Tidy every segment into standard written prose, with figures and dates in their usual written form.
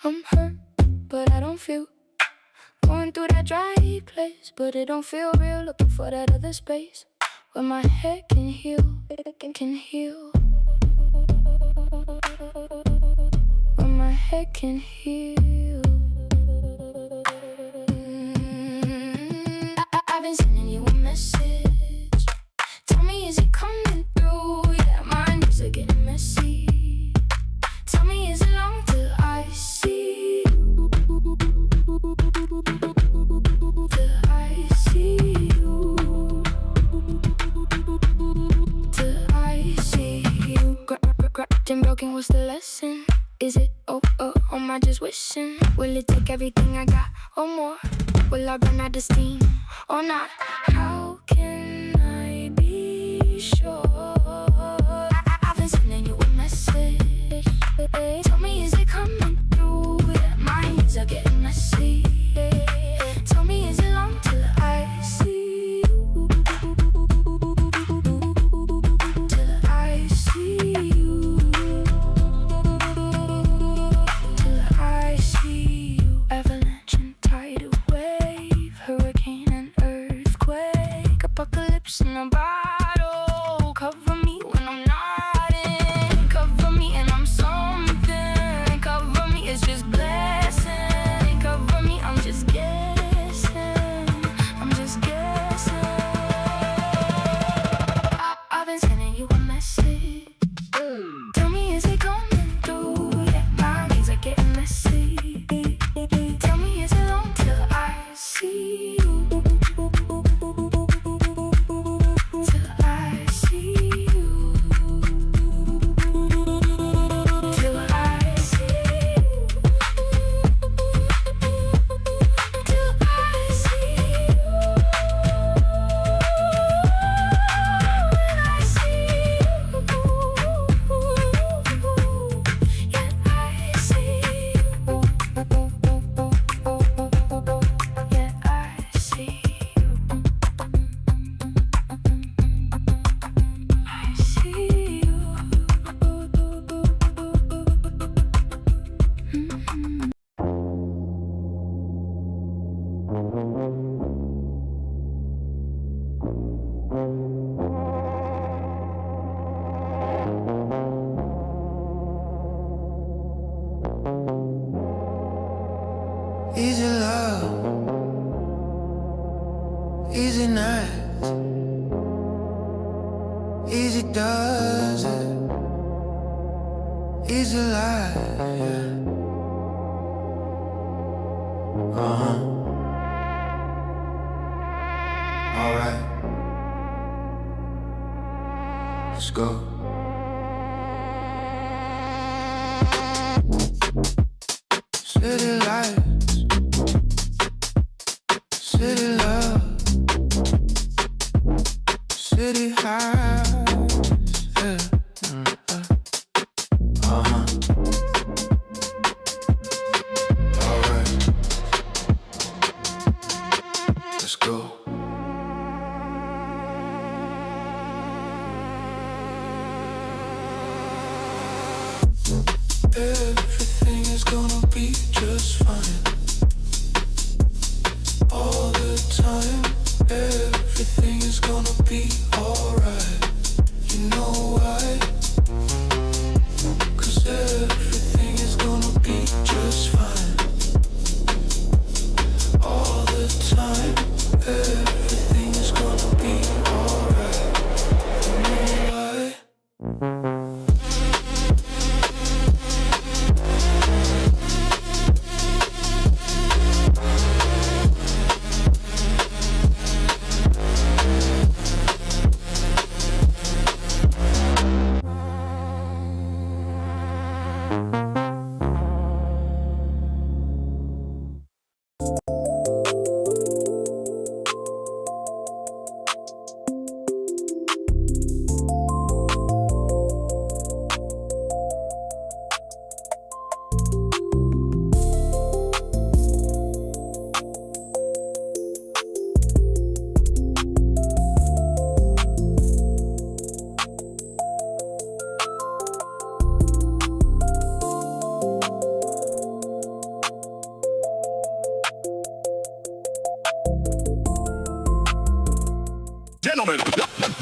I'm hurt, but I don't feel. Going through that dry place, but it don't feel real. Looking for that other space where my head can heal, can heal. Where my head can heal. I've been sending you a message. Tell me, is it coming through? Yeah, my knees are getting messy. Tell me, is it long till I see you? Till I see you. Till I see you. Cracked and broken, what's the lesson? Is it or am I just wishing? Will it take everything I got or more? Will I run out of steam or not? How can I be sure? I've been sending you a message. Tell me, is it coming through? Yeah, my knees are getting messy. Tell me, is it long till I see you? Till I see you. Till I see you. Avalanche and tidal wave, hurricane and earthquake, apocalypse in a bottle. Cover me when I'm not in. Cover me and I'm something. Cover me, it's just blessing. Cover me, I'm just guessing. I'm just guessing. I've been sending you a message. Tell me, is it coming through? Yeah, my knees are getting messy. Tell me, is it long till I see you? Till I see you. Till I see you. Till I see you. When I see you. Yeah, I see you. Yeah, I see you. I see you. Easy love, easy nights, easy does it, easy life, yeah. Alright, let's go. City lights, city love, city highs, yeah. Alright, let's go. Everything is gonna be just fine. All the time, everything is gonna be alright. You know why? 'Cause everything is gonna be just fine. All the time, everything is gonna be alright. You know why?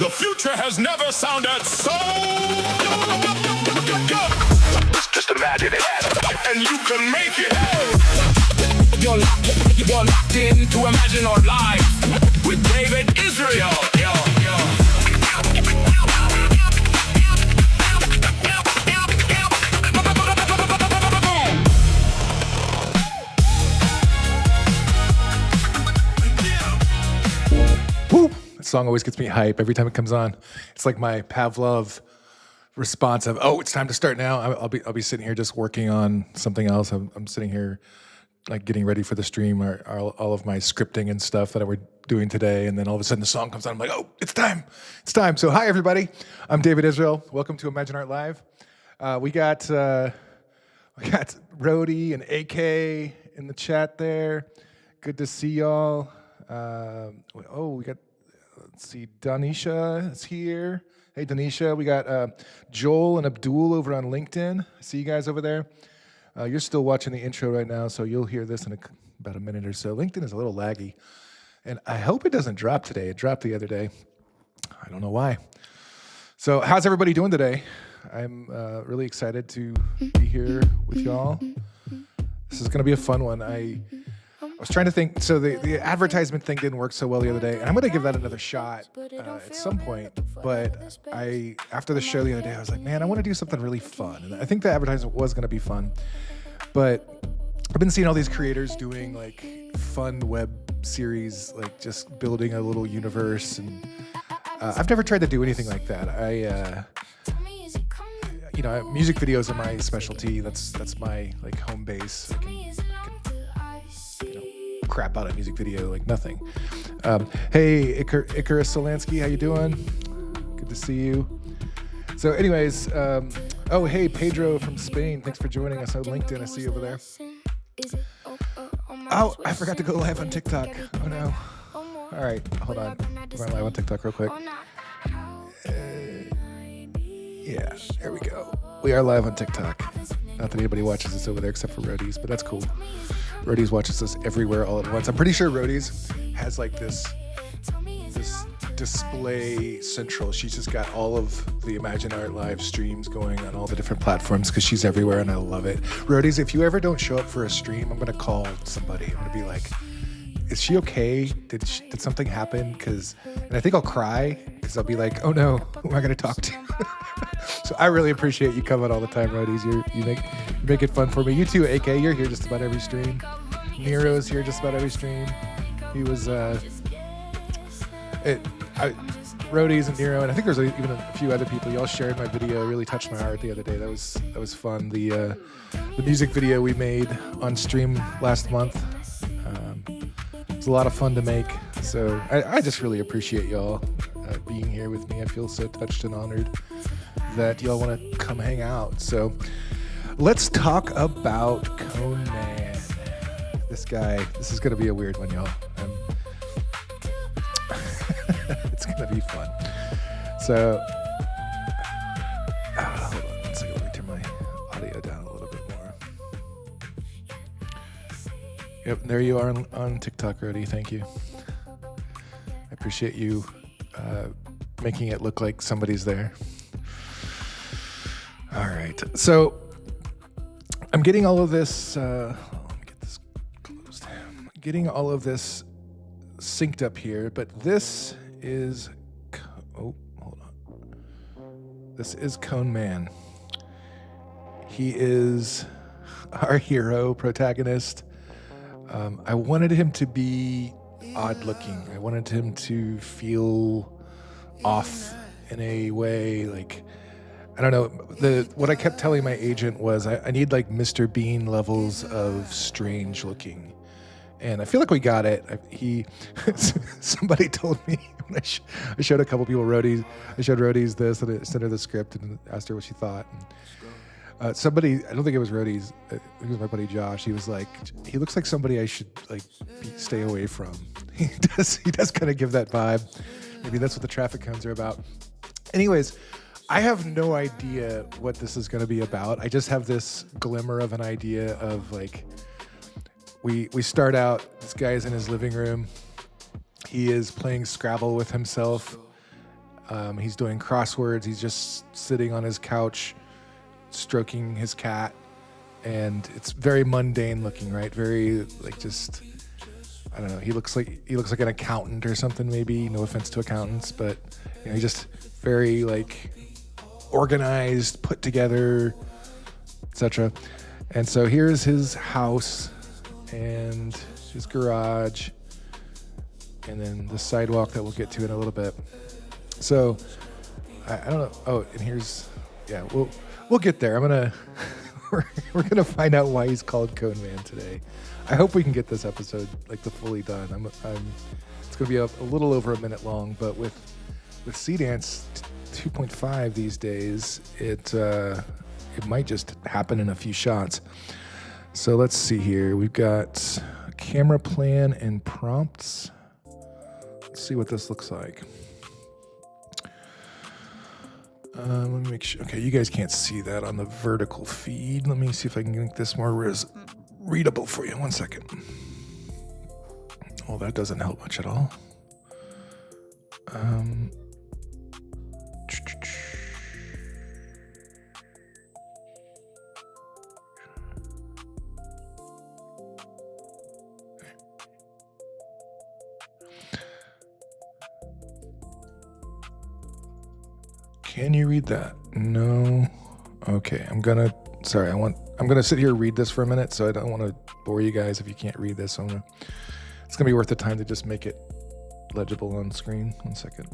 The future has never sounded so. Just imagine it, and you can make it. You're locked in to Imagine Art Live with David Israel. Woo! That song always gets me hype every time it comes on. It's like my Pavlov response of, oh, it's time to start now. I'll be sitting here just working on something else. I'm sitting here like getting ready for the stream or all of my scripting and stuff that we're doing today. And then all of a sudden the song comes on. I'm like, oh, it's time. It's time. So hi, everybody. I'm David Israel. Welcome to ImagineArt Live. We got Rhodey and AK in the chat there. Good to see y'all. We got, let's see, Danisha is here. Hey, Danisha. We got Joel and Abdul over on LinkedIn. I see you guys over there. You're still watching the intro right now, so you'll hear this in about a minute or so. LinkedIn is a little laggy, and I hope it doesn't drop today. It dropped the other day. I don't know why. So how's everybody doing today? I'm really excited to be here with y'all. This is going to be a fun one. I was trying to think, so the advertisement thing didn't work so well the other day, and I'm going to give that another shot at some point, but after the show the other day, I was like, man, I want to do something really fun, and I think the advertisement was going to be fun, but I've been seeing all these creators doing like fun web series, like just building a little universe, and I've never tried to do anything like that. Music videos are my specialty. That's my like home base. I can crap out a music video like nothing. Hey, Icarus Solansky, how you doing? Good to see you. So anyways, hey, Pedro from Spain, thanks for joining us on LinkedIn. I see you over there. Oh, I forgot to go live on TikTok. Oh no. All right, hold on. We're going live on TikTok real quick. Yeah, there we go. We are live on TikTok. Not that anybody watches us over there except for Rhodey's, but that's cool. Rhodey's watches us everywhere all at once. I'm pretty sure Rhodey's has like this display central. She's just got all of the ImagineArt live streams going on all the different platforms because she's everywhere and I love it. Rhodey's, if you ever don't show up for a stream, I'm gonna call somebody. I'm gonna be like, is she okay? Did something happen? And I think I'll cry because I'll be like, oh no, who am I gonna talk to? So I really appreciate you coming all the time, Rhodey's. You make it fun for me. You too, AK. You're here just about every stream. Nero's here just about every stream. He was Rhodey's and Nero, and I think there's even a few other people. Y'all shared my video. It really touched my heart the other day. That was fun. The music video we made on stream last month. It was a lot of fun to make. So I just really appreciate y'all being here with me. I feel so touched and honored that y'all want to come hang out. So let's talk about Cone Man. This guy, this is going to be a weird one, y'all. It's going to be fun. So, hold on 1 second. Let me turn my audio down a little bit more. Yep, there you are on TikTok, Rhodey. Thank you. I appreciate you making it look like somebody's there. All right, so I'm getting all of this, let me get this closed. I'm getting all of this synced up here, but this is, hold on. This is Cone Man. He is our hero, protagonist. I wanted him to be odd looking. I wanted him to feel off in a way, like, I don't know. What I kept telling my agent was I need like Mr. Bean levels of strange looking, and I feel like we got it. Somebody told me when I showed a couple people I showed Rhodey's this, and I sent her the script and asked her what she thought. And, somebody, I don't think it was Rhodey's, I think it was my buddy Josh. He was like, he looks like somebody I should like stay away from. He does kind of give that vibe. Maybe that's what the traffic cones are about. Anyways. I have no idea what this is going to be about. I just have this glimmer of an idea of like, we start out, this guy is in his living room. He is playing Scrabble with himself. He's doing crosswords. He's just sitting on his couch, stroking his cat, and it's very mundane looking, right? Very like just, I don't know. He looks like an accountant or something, maybe. No offense to accountants, but he's just very like organized, put together, etc. And so here's his house and his garage, and then the sidewalk that we'll get to in a little bit. So I don't know. Oh, and here's, yeah, we'll get there. We're gonna find out why he's called Cone Man today. I hope we can get this episode like fully done. It's gonna be a little over a minute long, but with Seedance 2.5 these days, it might just happen in a few shots. So let's see here. We've got a camera plan and prompts. Let's see what this looks like. Let me make sure. Okay, you guys can't see that on the vertical feed. Let me see if I can make this more readable for you. 1 second. Well, that doesn't help much at all. Can you read that? No. Okay, I'm gonna sit here and read this for a minute, so I don't want to bore you guys if you can't read this. It's gonna be worth the time to just make it legible on screen. 1 second.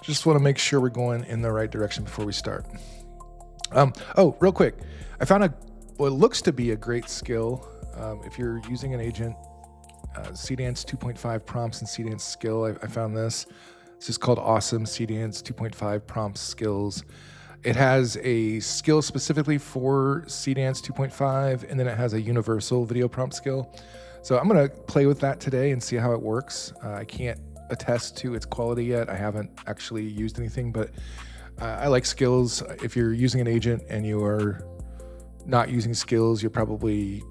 Just want to make sure we're going in the right direction before we start. Real quick, I found what looks to be a great skill. If you're using an agent, Seedance 2.5 prompts and Seedance skill, I found this. This is called Awesome Seedance 2.5 Prompts Skills. It has a skill specifically for Seedance 2.5, and then it has a universal video prompt skill. So I'm going to play with that today and see how it works. I can't attest to its quality yet. I haven't actually used anything, but I like skills. If you're using an agent and you are not using skills, it's probably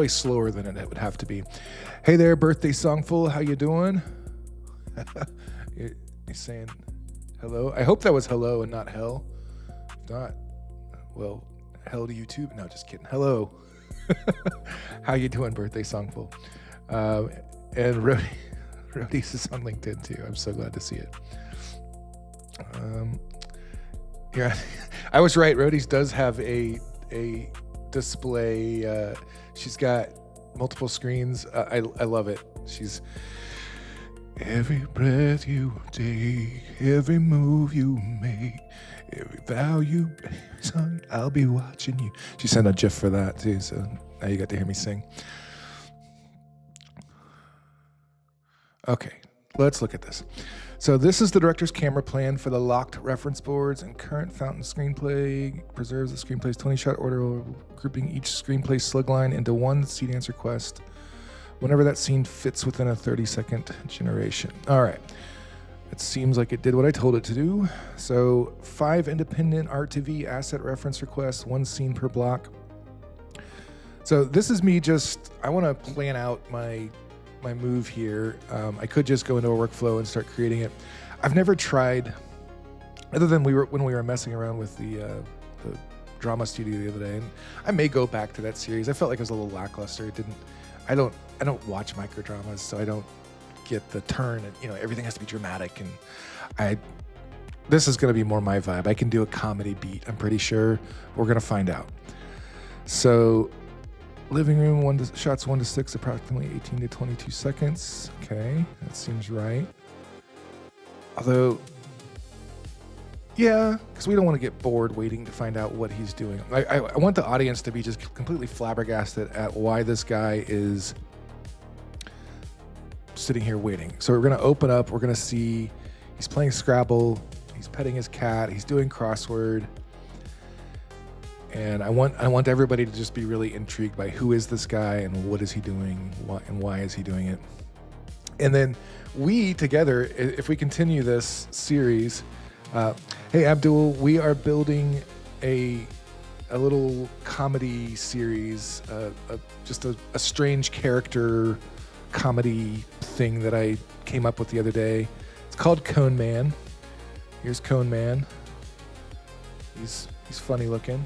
slower than it would have to be. Hey there, Birthday Songful. How you doing? He's saying hello. I hope that was hello and not hell. If not, well, hell to YouTube. No, just kidding. Hello. How you doing, Birthday Songful? And Rhodey's is on LinkedIn too. I'm so glad to see it. Yeah, I was right. Rhodey's does have a display. She's got multiple screens. I love it. She's every breath you take, every move you make, every vow you sung, I'll be watching you. She sent a GIF for that too, so now you got to hear me sing. Okay, let's look at this. So this is the director's camera plan for the locked reference boards and current fountain screenplay. Preserves the screenplay's 20-shot order, grouping each screenplay slug line into one Seedance request whenever that scene fits within a 30-second generation. All right. It seems like it did what I told it to do. So 5 independent R2V asset reference requests, 1 scene per block. So this is me I want to plan out my move here. I could just go into a workflow and start creating it. I've never tried, other than when we were messing around with the drama studio the other day, and I may go back to that series. I felt like it was a little lackluster. I don't watch micro dramas, so I don't get the turn, and everything has to be dramatic, and this is going to be more my vibe. I can do a comedy beat, I'm pretty sure. We're going to find out. So living room, shots 1 to 6, approximately 18 to 22 seconds. Okay, that seems right. Although, yeah, because we don't want to get bored waiting to find out what he's doing. I want the audience to be just completely flabbergasted at why this guy is sitting here waiting. So we're going to open up. We're going to see he's playing Scrabble. He's petting his cat. He's doing crossword. And I want everybody to just be really intrigued by who is this guy and what is he doing and why is he doing it. And then we together, if we continue this series, hey Abdul, we are building a little comedy series, just a strange character comedy thing that I came up with the other day. It's called Cone Man. Here's Cone Man. He's funny looking.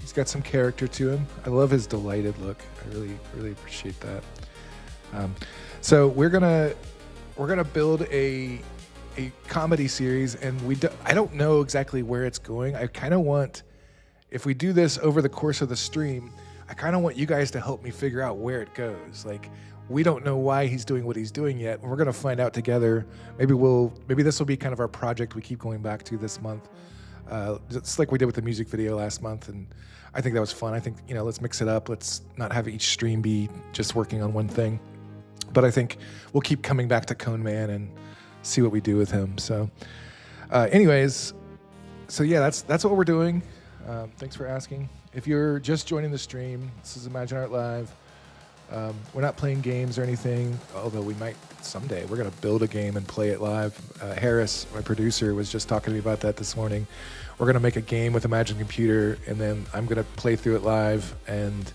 He's got some character to him. I love his delighted look. I really appreciate that. So we're gonna build a comedy series, and I don't know exactly where it's going. I kind of want, if we do this over the course of the stream, I kind of want you guys to help me figure out where it goes. Like, we don't know why he's doing what he's doing yet. We're gonna find out together. Maybe this will be kind of our project we keep going back to this month. Just like we did with the music video last month, and I think that was fun. I think, let's mix it up. Let's not have each stream be just working on one thing. But I think we'll keep coming back to Cone Man and see what we do with him. So anyways, yeah, that's what we're doing. Thanks for asking. If you're just joining the stream, this is ImagineArt Live. We're not playing games or anything, although we might someday. We're going to build a game and play it live. Harris, my producer, was just talking to me about that this morning. We're going to make a game with Imagine Computer, and then I'm going to play through it live, and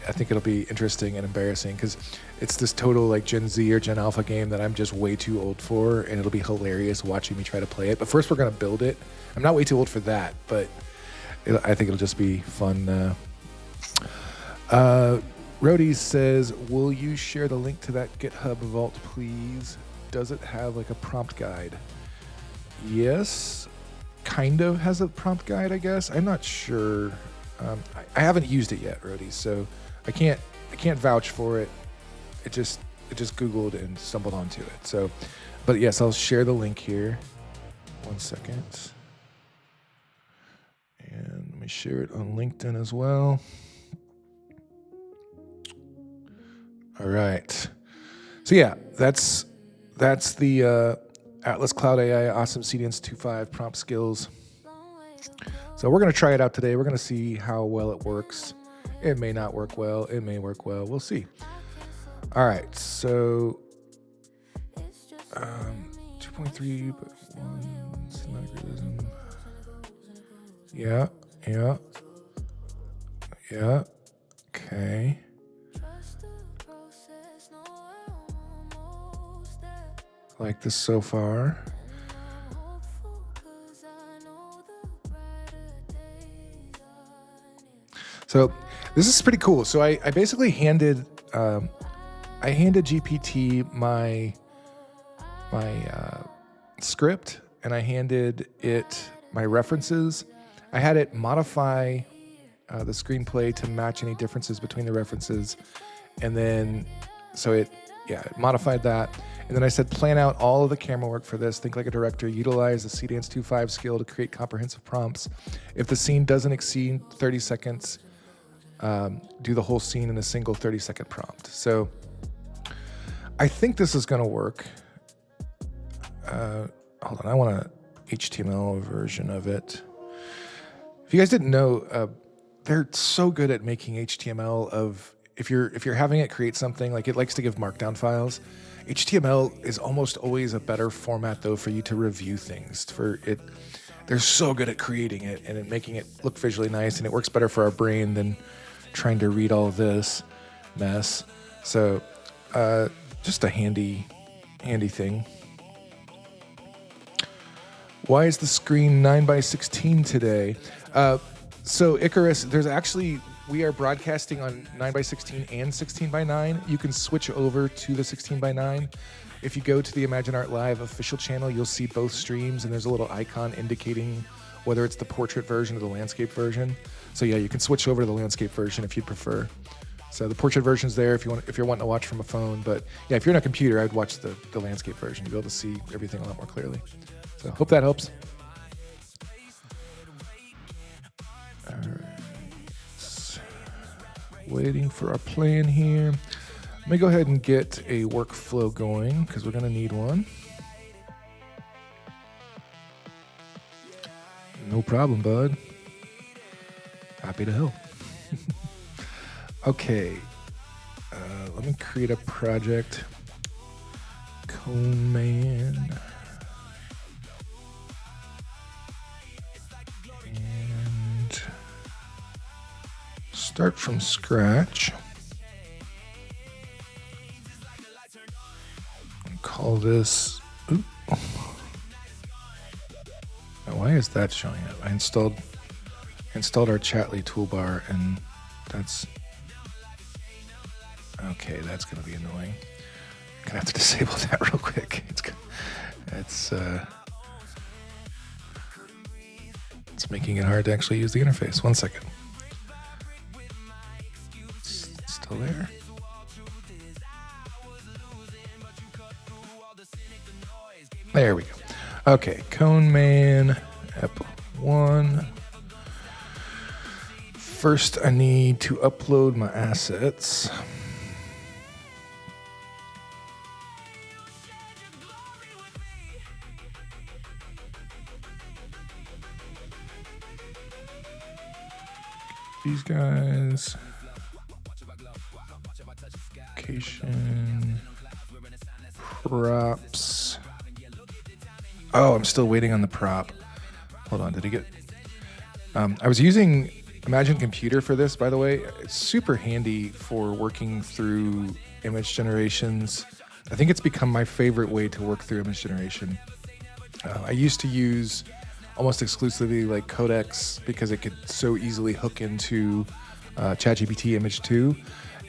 I think it'll be interesting and embarrassing because it's this total like Gen Z or Gen Alpha game that I'm just way too old for, and it'll be hilarious watching me try to play it. But first we're going to build it. I'm not way too old for that, but I think it'll just be fun. Rhodey says, will you share the link to that GitHub vault, please? Does it have like a prompt guide? Yes, kind of has a prompt guide, I guess. I'm not sure. I haven't used it yet, Rhodey, so I can't vouch for it. It just Googled and stumbled onto it. So, but yes, I'll share the link here. 1 second. And let me share it on LinkedIn as well. All right. So yeah, that's the Atlas Cloud AI Awesome Seedance 2.5 prompt skills. So we're going to try it out today. We're going to see how well it works. It may not work well. It may work well. We'll see. All right. So 2.3, but 1 cinematic realism. Yeah. Okay. Like this so far. So this is pretty cool. So I basically handed GPT my script, and I handed it my references. I had it modify the screenplay to match any differences between the references, and then it modified that. And then I said, plan out all of the camera work for this. Think like a director. Utilize the Seedance 2.5 skill to create comprehensive prompts. If the scene doesn't exceed 30 seconds, do the whole scene in a single 30-second prompt. So I think this is going to work. Hold on, I want an HTML version of it. If you guys didn't know, they're so good at making HTML of, if you're having it create something, like it likes to give markdown files. HTML is almost always a better format though for you to review things. They're so good at creating it and making it look visually nice, and it works better for our brain than trying to read all of this mess. So just a handy thing. Why is the screen 9:16 today? So Icarus, we are broadcasting on 9:16 and 16:9. You can switch over to the 16:9. If you go to the ImagineArt Live official channel, you'll see both streams, and there's a little icon indicating whether it's the portrait version or the landscape version. So yeah, you can switch over to the landscape version if you'd prefer. So the portrait version's there if you're wanting to watch from a phone. But yeah, if you're on a computer, I'd watch the landscape version. You'll be able to see everything a lot more clearly. So hope that helps. All right. Waiting for our plan here. Let me go ahead and get a workflow going because we're going to need one. No problem, bud. Happy to help. Okay. Let me create a project. Cone Man. And start from scratch. all this. Oop. Now, why is that showing up? I installed our Chatly toolbar, and that's okay. That's going to be annoying. I'm gonna have to disable that real quick. It's making it hard to actually use the interface. 1 second. It's still there. There we go. Okay, Cone Man, Ep1. First, I need to upload my assets. These guys. Location. Props. Oh, I'm still waiting on the prop. Hold on, did he get... I was using Imagine Computer for this, by the way. It's super handy for working through image generations. I think it's become my favorite way to work through image generation. I used to use almost exclusively like Codex because it could so easily hook into ChatGPT Image 2.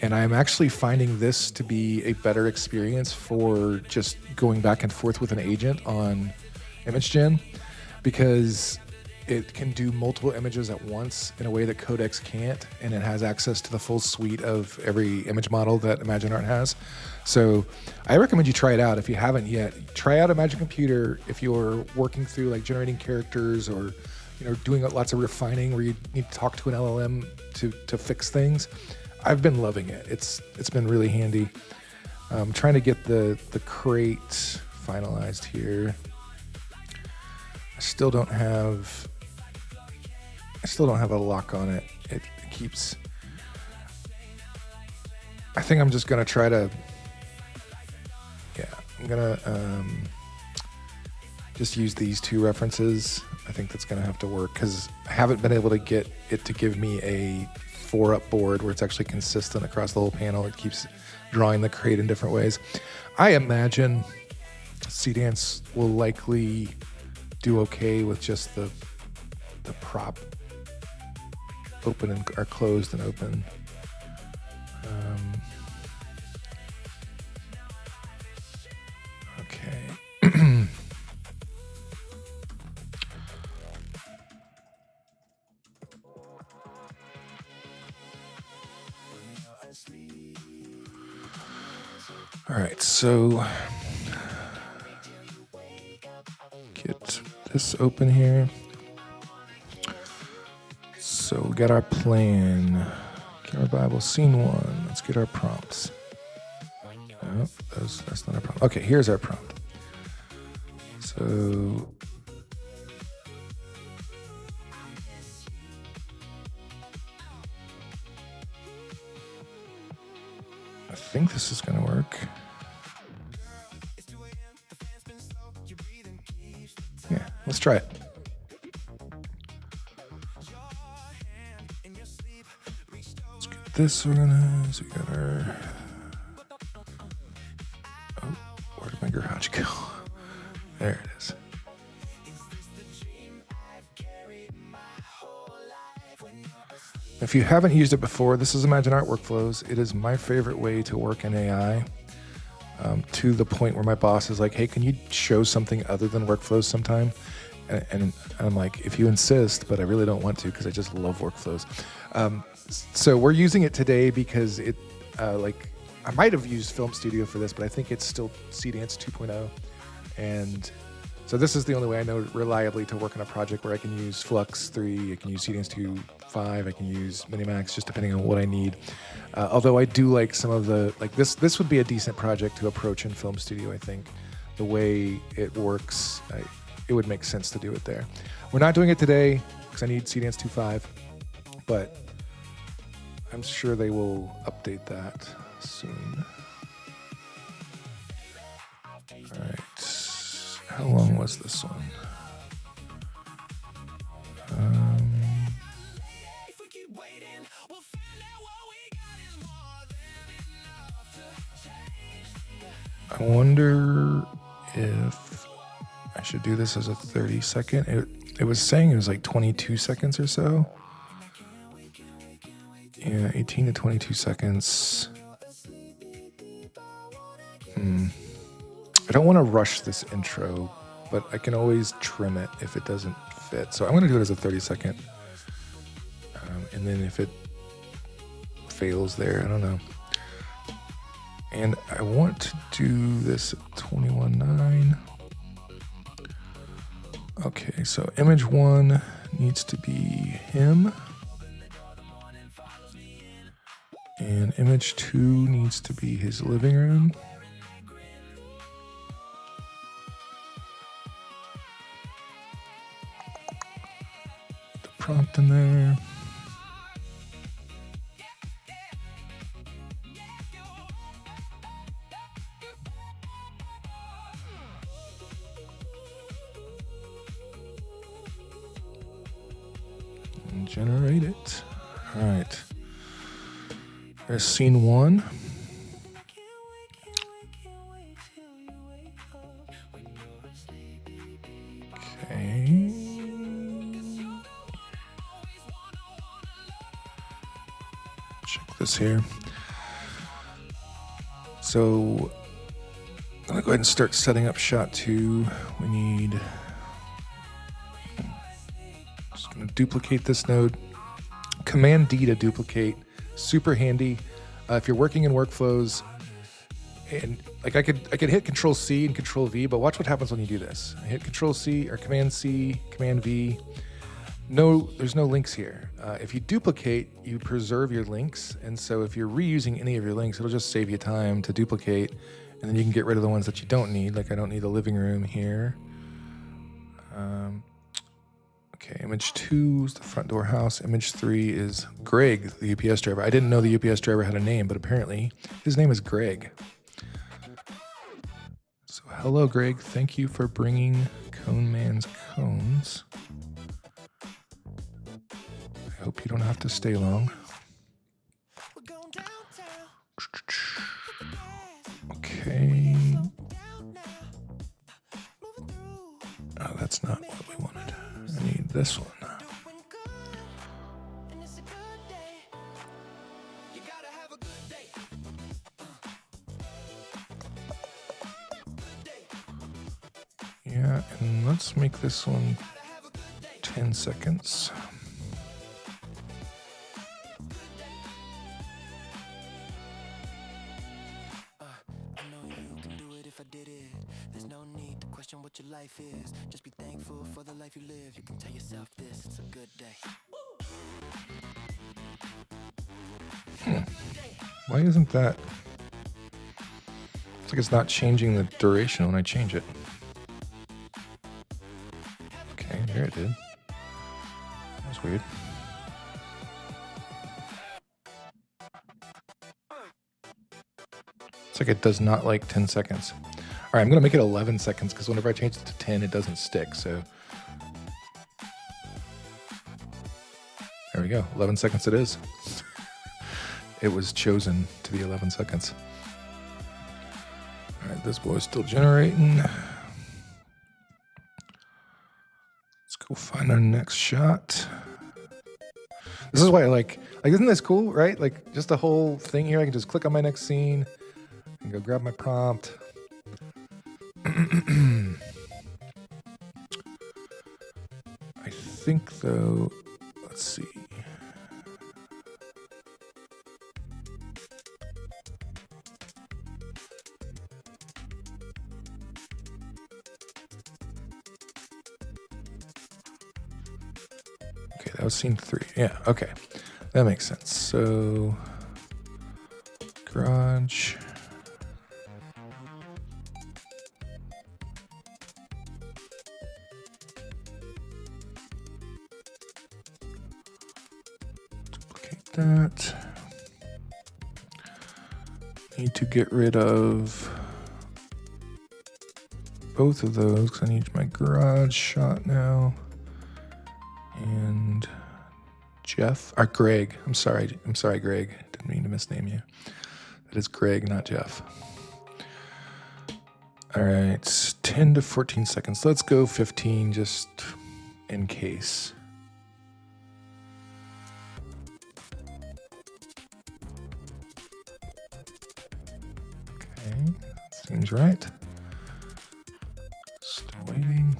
And I'm actually finding this to be a better experience for just going back and forth with an agent on image gen, because it can do multiple images at once in a way that Codex can't, and it has access to the full suite of every image model that ImagineArt has. So I recommend you try it out if you haven't yet. Try out Imagine Computer if you're working through like generating characters or doing lots of refining where you need to talk to an LLM to fix things. I've been loving it. It's been really handy. I'm trying to get the crate finalized here. I still don't have a lock on it. It keeps... I think I'm just gonna try to... Yeah, I'm gonna just use these two references. I think that's gonna have to work because I haven't been able to get it to give me a 4-up board where it's actually consistent across the whole panel. It keeps drawing the crate in different ways. I imagine Seedance will likely do okay with just the prop open and or closed and open. Okay. All right, so get this open here. So we got our plan. Camera Bible, scene 1. Let's get our prompts. Oh, that's not our prompt. Okay, here's our prompt. So I think this is going to work. Yeah, let's try it. Let's get this organized. We got our... Oh, where did my garage go? There it is. If you haven't used it before, this is ImagineArt Workflows. It is my favorite way to work in AI, to the point where my boss is like, hey, can you show something other than Workflows sometime? And I'm like, if you insist, but I really don't want to because I just love Workflows. So we're using it today because it, I might have used Film Studio for this, but I think it's still Seedance 2.0. And so this is the only way I know reliably to work on a project where I can use FLUX 3, I can use Seedance 2.5, I can use MiniMax, just depending on what I need. Although I do like some of the, like this would be a decent project to approach in Film Studio, I think. The way it works, it would make sense to do it there. We're not doing it today because I need Seedance 2.5, but I'm sure they will update that soon. All right. How long was this one? I wonder if I should do this as a 30-second. It was saying it was like 22 seconds or so. Yeah, 18 to 22 seconds. I don't want to rush this intro, but I can always trim it if it doesn't fit. So I'm going to do it as a 30-second. And then if it fails there, I don't know. And I want to do this at 21.9. Okay, so image 1 needs to be him. And image 2 needs to be his living room. The prompt in there. And generate it. All right. There's scene 1. Okay. Check this here. So I'm gonna go ahead and start setting up shot 2. We need, just gonna duplicate this node. Command D to duplicate. Super handy if you're working in workflows, and like I could hit Control C and Control V, but watch what happens when you do this. I hit Control C or Command C, Command V. No, there's no links here. If you duplicate, you preserve your links, and so if you're reusing any of your links, it'll just save you time to duplicate, and then you can get rid of the ones that you don't need. Like I don't need the living room here. Okay, image 2 is the front door house. Image 3 is Greg, the UPS driver. I didn't know the UPS driver had a name, but apparently his name is Greg. So hello, Greg. Thank you for bringing Cone Man's cones. I hope you don't have to stay long. Okay. Oh, that's not what we wanted. I need this one. Yeah, and let's make this one 10 seconds. What your life is, just be thankful for the life you live. You can tell yourself this, it's a good day. Why isn't that? It's like it's not changing the duration when I change it. Okay, there it did. That was weird. It's like it does not like 10 seconds. All right, I'm gonna make it 11 seconds because whenever I change it to 10, it doesn't stick, so. There we go, 11 seconds it is. It was chosen to be 11 seconds. All right, this boy's still generating. Let's go find our next shot. This is why I like, isn't this cool, right? Like just the whole thing here, I can just click on my next scene and go grab my prompt. I think though, let's see. Okay, that was scene 3. Yeah, okay. That makes sense. So, garage. That. Need to get rid of both of those because I need my garage shot now. And Jeff, or Greg. I'm sorry, Greg. Didn't mean to misname you. That is Greg, not Jeff. All right, 10 to 14 seconds. Let's go 15 just in case. Okay, seems right. Still waiting.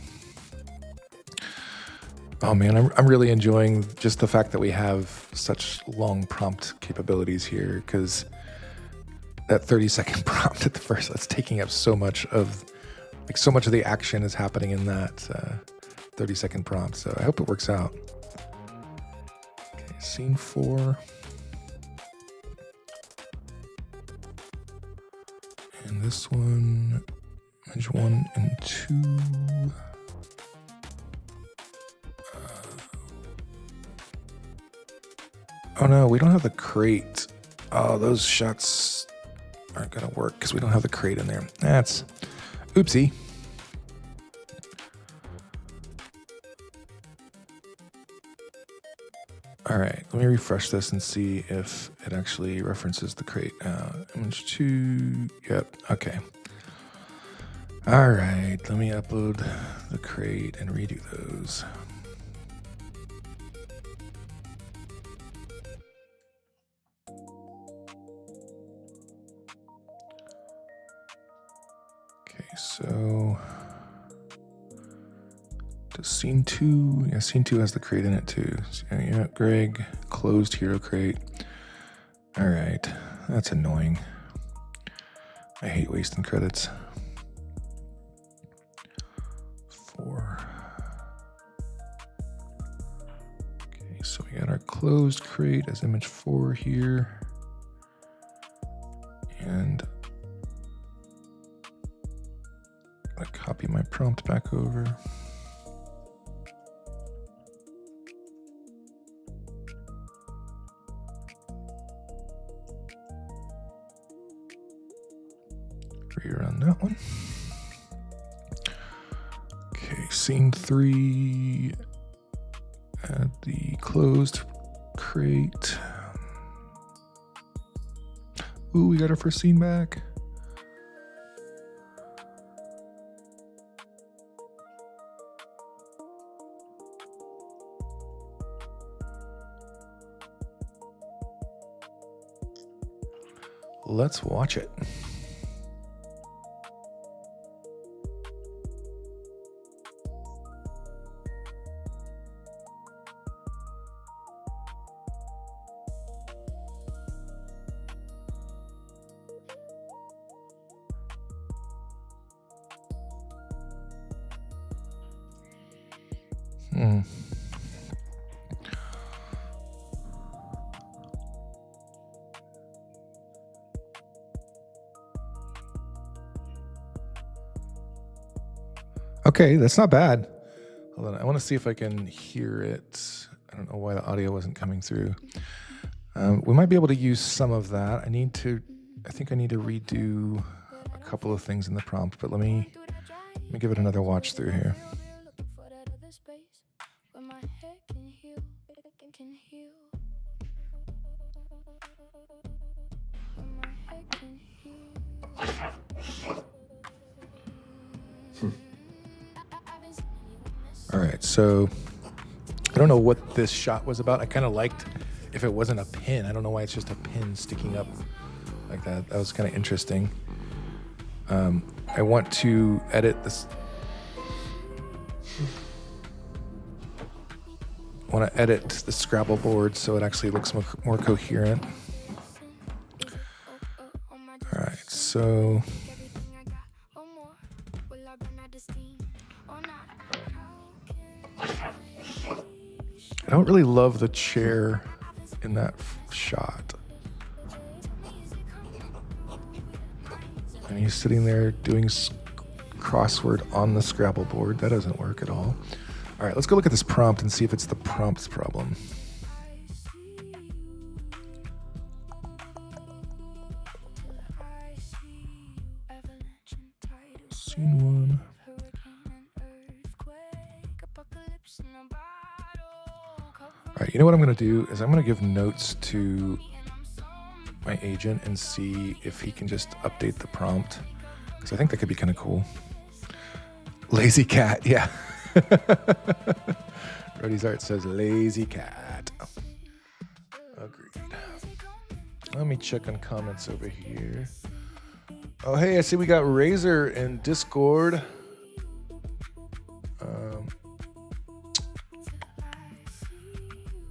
Oh man, I'm really enjoying just the fact that we have such long prompt capabilities here, because that 30-second prompt at the first, that's taking up so much of the action is happening in that 30-second prompt. So I hope it works out. Okay, scene 4. And this one, image 1 and 2. Oh no, we don't have the crate. Oh, those shots aren't gonna work because we don't have the crate in there. That's oopsie. All right, let me refresh this and see if it actually references the crate. Image 2, yep, okay. All right, let me upload the crate and redo those. Okay, so does scene 2? Yeah, scene 2 has the crate in it too. So, yeah, Greg, closed hero crate. All right, that's annoying. I hate wasting credits. 4. Okay, so we got our closed crate as image 4 here. And I copy my prompt back over. Rerun that one. Okay, scene 3 at the closed crate. Ooh, we got our first scene back. Let's watch it. Okay, that's not bad. Hold on, I want to see if I can hear it. I don't know why the audio wasn't coming through. We might be able to use some of that. I think I need to redo a couple of things in the prompt, but let me give it another watch through here. All right, so I don't know what this shot was about. I kind of liked if it wasn't a pin. I don't know why it's just a pin sticking up like that. That was kind of interesting. I want to edit this. I want to edit the Scrabble board so it actually looks more coherent. All right, so I don't really love the chair in that shot. And he's sitting there doing crossword on the Scrabble board. That doesn't work at all. All right, let's go look at this prompt and see if it's the prompt's problem. Scene 1. All right, you know what I'm going to do is I'm going to give notes to my agent and see if he can just update the prompt. So I think that could be kind of cool. Lazy cat, yeah. Rhodey's art says lazy cat. Agreed. Let me check on comments over here. Oh, hey, I see we got Razor in Discord.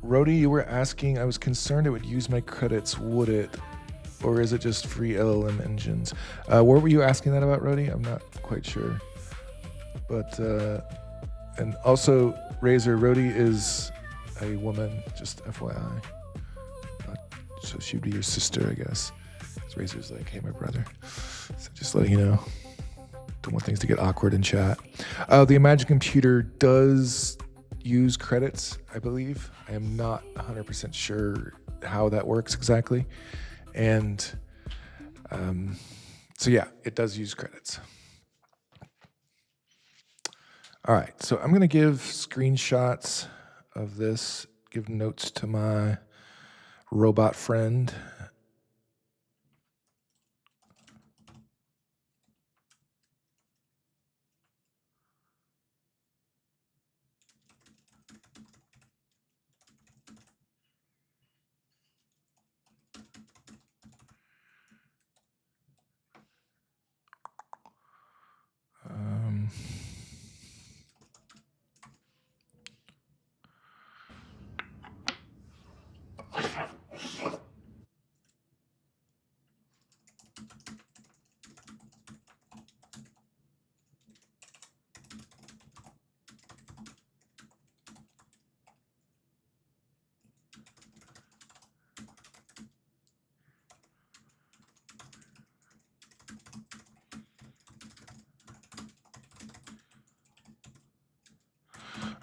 Rhodey, you were asking, I was concerned it would use my credits, would it? Or is it just free LLM engines? What were you asking that about, Rhodey? I'm not quite sure. But, and also, Razor, Rhodey is a woman, just FYI. So she'd be your sister, I guess. Because Razor's like, hey, my brother. So just letting you know. Don't want things to get awkward in chat. The Imagine computer does use credits, I believe. I am not 100% sure how that works exactly. And so yeah, it does use credits. All right, so I'm gonna give screenshots of this, give notes to my robot friend.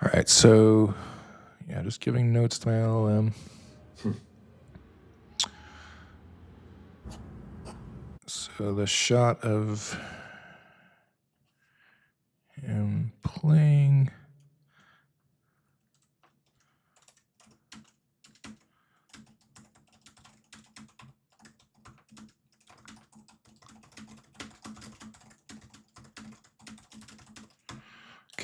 All right, so yeah, just giving notes to my LLM. So the shot of him playing.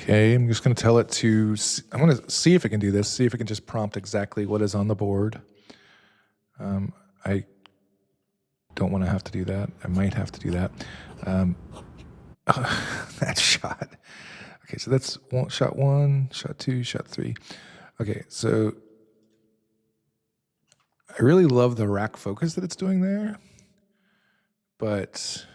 Okay, I'm just going to tell it to, I'm going to see if it can do this, see if it can just prompt exactly what is on the board. I don't want to have to do that. I might have to do that. That shot. Okay, so that's shot one, shot two, shot three. Okay, so I really love the rack focus that it's doing there, but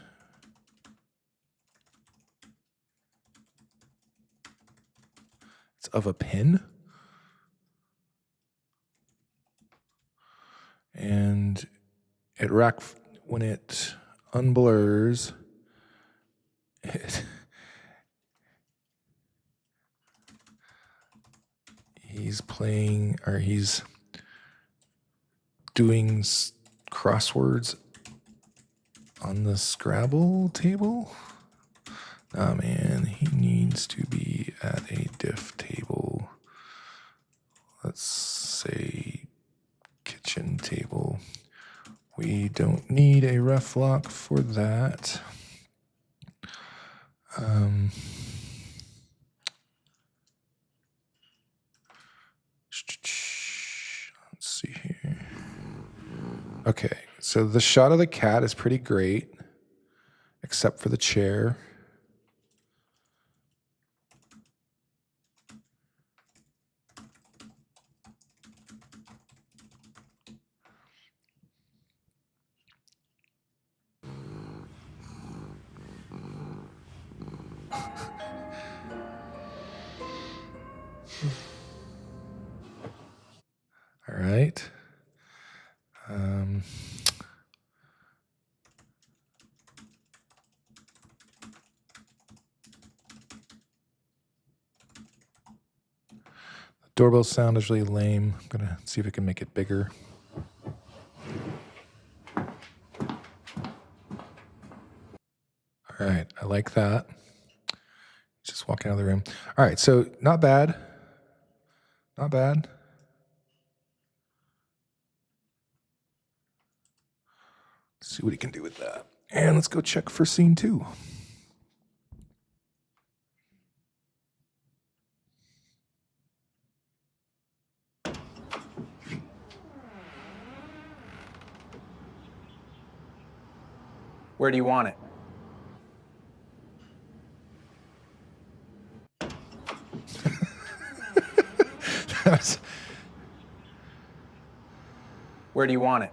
it's of a pin. And it when it unblurs, he's playing, or he's doing crosswords on the Scrabble table. Oh man, he needs to be at a diff table. Let's say kitchen table. We don't need a ref lock for that. Let's see here. Okay, so the shot of the cat is pretty great, except for the chair. All right. Doorbell sound is really lame. I'm gonna see if I can make it bigger. All right, I like that. Just walking out of the room. All right, so not bad. Not bad. Let's see what he can do with that. And let's go check for scene 2. Where do you want it? Where do you want it?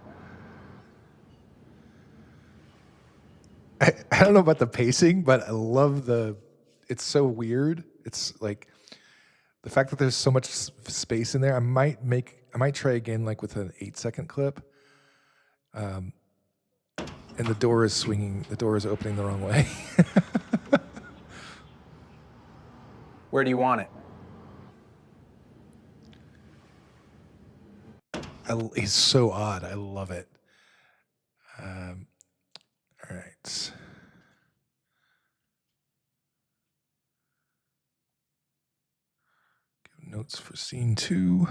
I don't know about the pacing, but I love it's so weird. It's like the fact that there's so much space in there. I might try again, like with an 8-second clip. And the door is swinging, the door is opening the wrong way. Where do you want it? He's so odd. I love it. All right. Give notes for scene 2.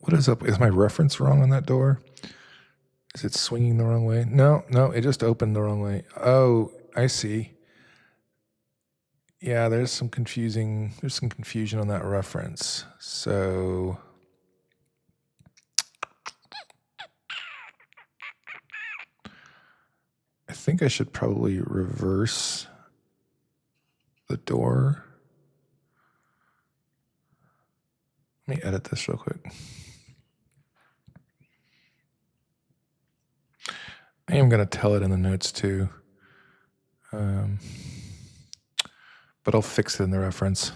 What is up? Is my reference wrong on that door? Is it swinging the wrong way? No, it just opened the wrong way. Oh, I see. Yeah, there's some confusion on that reference. So I think I should probably reverse the door. Let me edit this real quick. I am going to tell it in the notes too. But I'll fix it in the reference.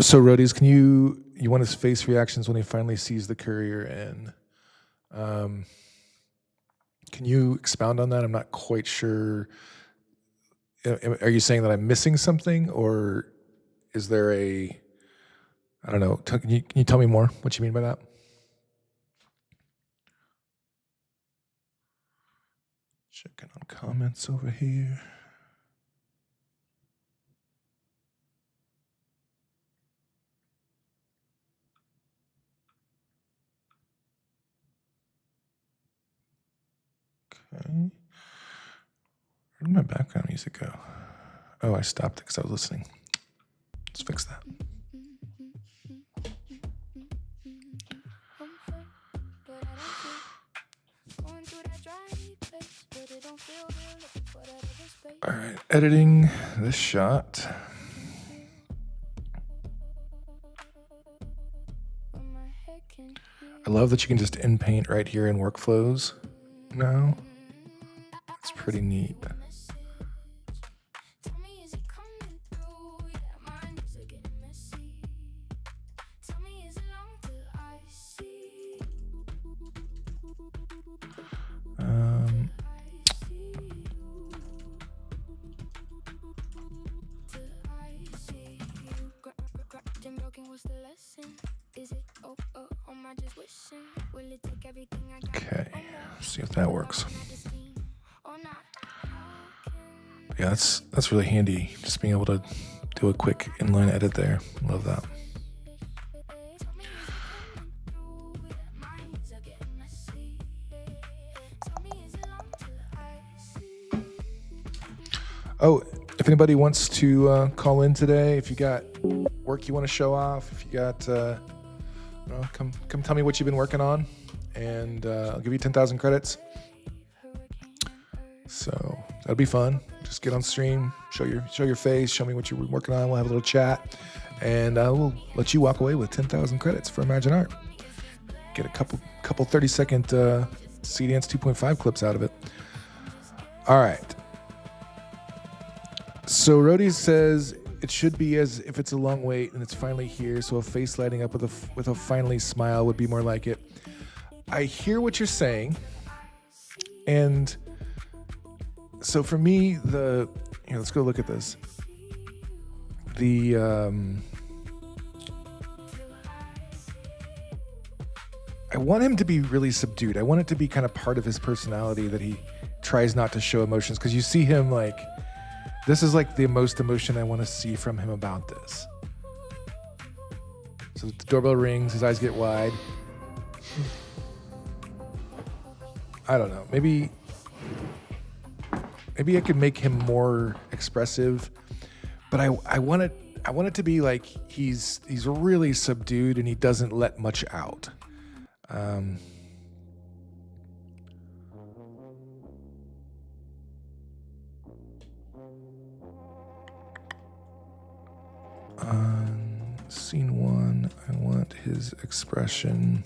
So Roadies, you want his face reactions when he finally sees the courier, and can you expound on that? I'm not quite sure. Are you saying that I'm missing something, or is there I don't know. Can you tell me more what you mean by that? Checking on comments over here. Okay. Where did my background music go? Oh, I stopped it because I was listening. Let's fix that. All right, editing this shot. I love that you can just in-paint right here in Workflows now. It's pretty neat. Okay, see if that works. Yeah, that's really handy, just being able to do a quick inline edit there. Love that. Oh, if anybody wants to call in today, if you got work you want to show off, if you got, come tell me what you've been working on, and I'll give you 10,000 credits. So that'll be fun. Just get on stream, show your face, show me what you're working on. We'll have a little chat, and we'll let you walk away with 10,000 credits for ImagineArt. Get a couple 30-second Seedance 2.5 clips out of it. All right. So Rody says it should be as if it's a long wait and it's finally here. So a face lighting up with a finally smile would be more like it. I hear what you're saying, and so for me, let's go look at this. I want him to be really subdued. I want it to be kind of part of his personality that he tries not to show emotions, because you see him like This is like the most emotion I want to see from him about this. So the doorbell rings, his eyes get wide. I don't know. Maybe I could make him more expressive, but I want it to be like he's really subdued and he doesn't let much out. On scene 1, I want his expression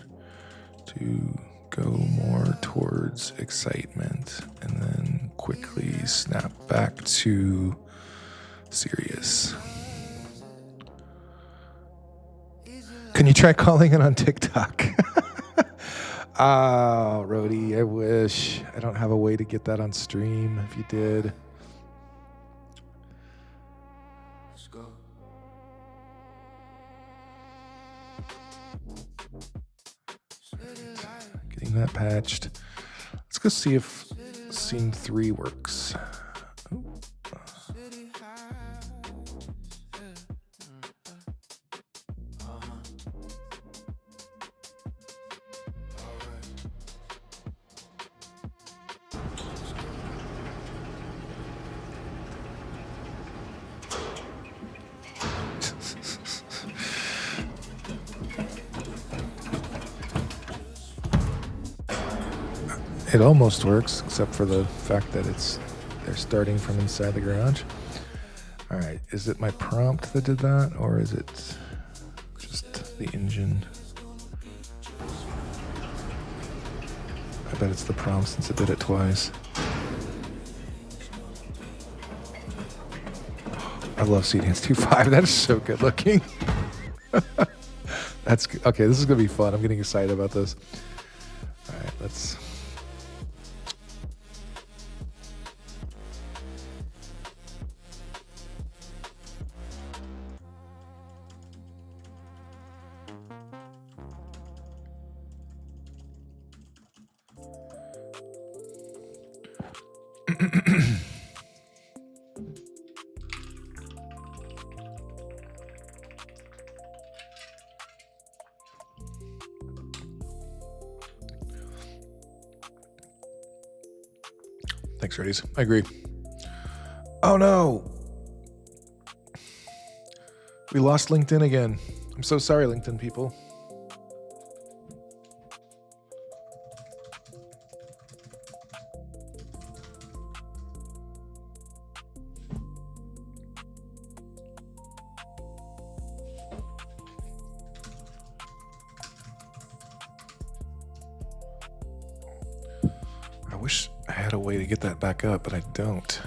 to go more towards excitement and then quickly snap back to serious. Can you try calling it on TikTok? Oh, Rhodey, I wish. I don't have a way to get that on stream if you did. Let's go. Getting that patched. Let's go see if scene 3 works. Oh. It almost works, except for the fact that they're starting from inside the garage. All right, is it my prompt that did that, or is it just the engine? I bet it's the prompt since it did it twice. I love Seedance 2.5. That is so good looking. That's okay. This is gonna be fun. I'm getting excited about this. All right, let's. Thanks, Reddies. I agree. Oh no! We lost LinkedIn again. I'm so sorry, LinkedIn people. I wish I had a way to get that back up, but I don't.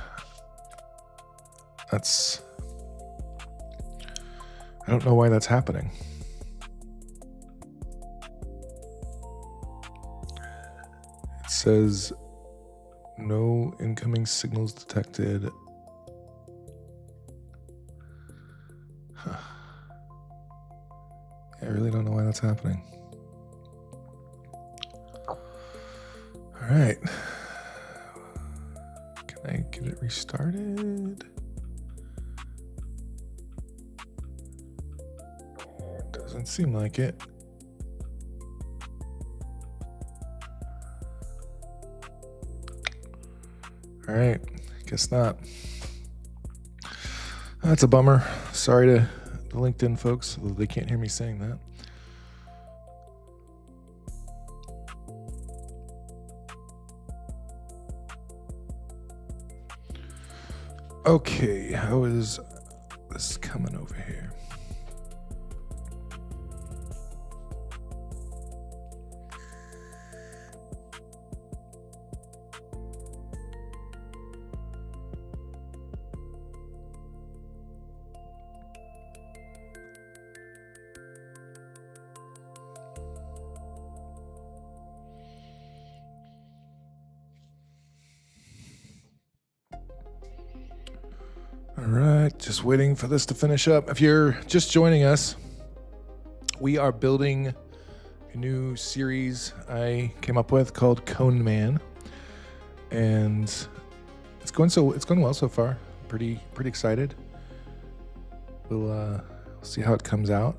I don't know why that's happening. It says no incoming signals detected. Huh. I really don't know why that's happening. All right. Can I get it restarted? Doesn't seem like it. All right, guess not. That's a bummer. Sorry to the LinkedIn folks, although they can't hear me saying that. Okay, how is this coming over here? All right, just waiting for this to finish up. If you're just joining us, we are building a new series I came up with called Cone Man, and it's going well so far. pretty excited. We'll see how it comes out.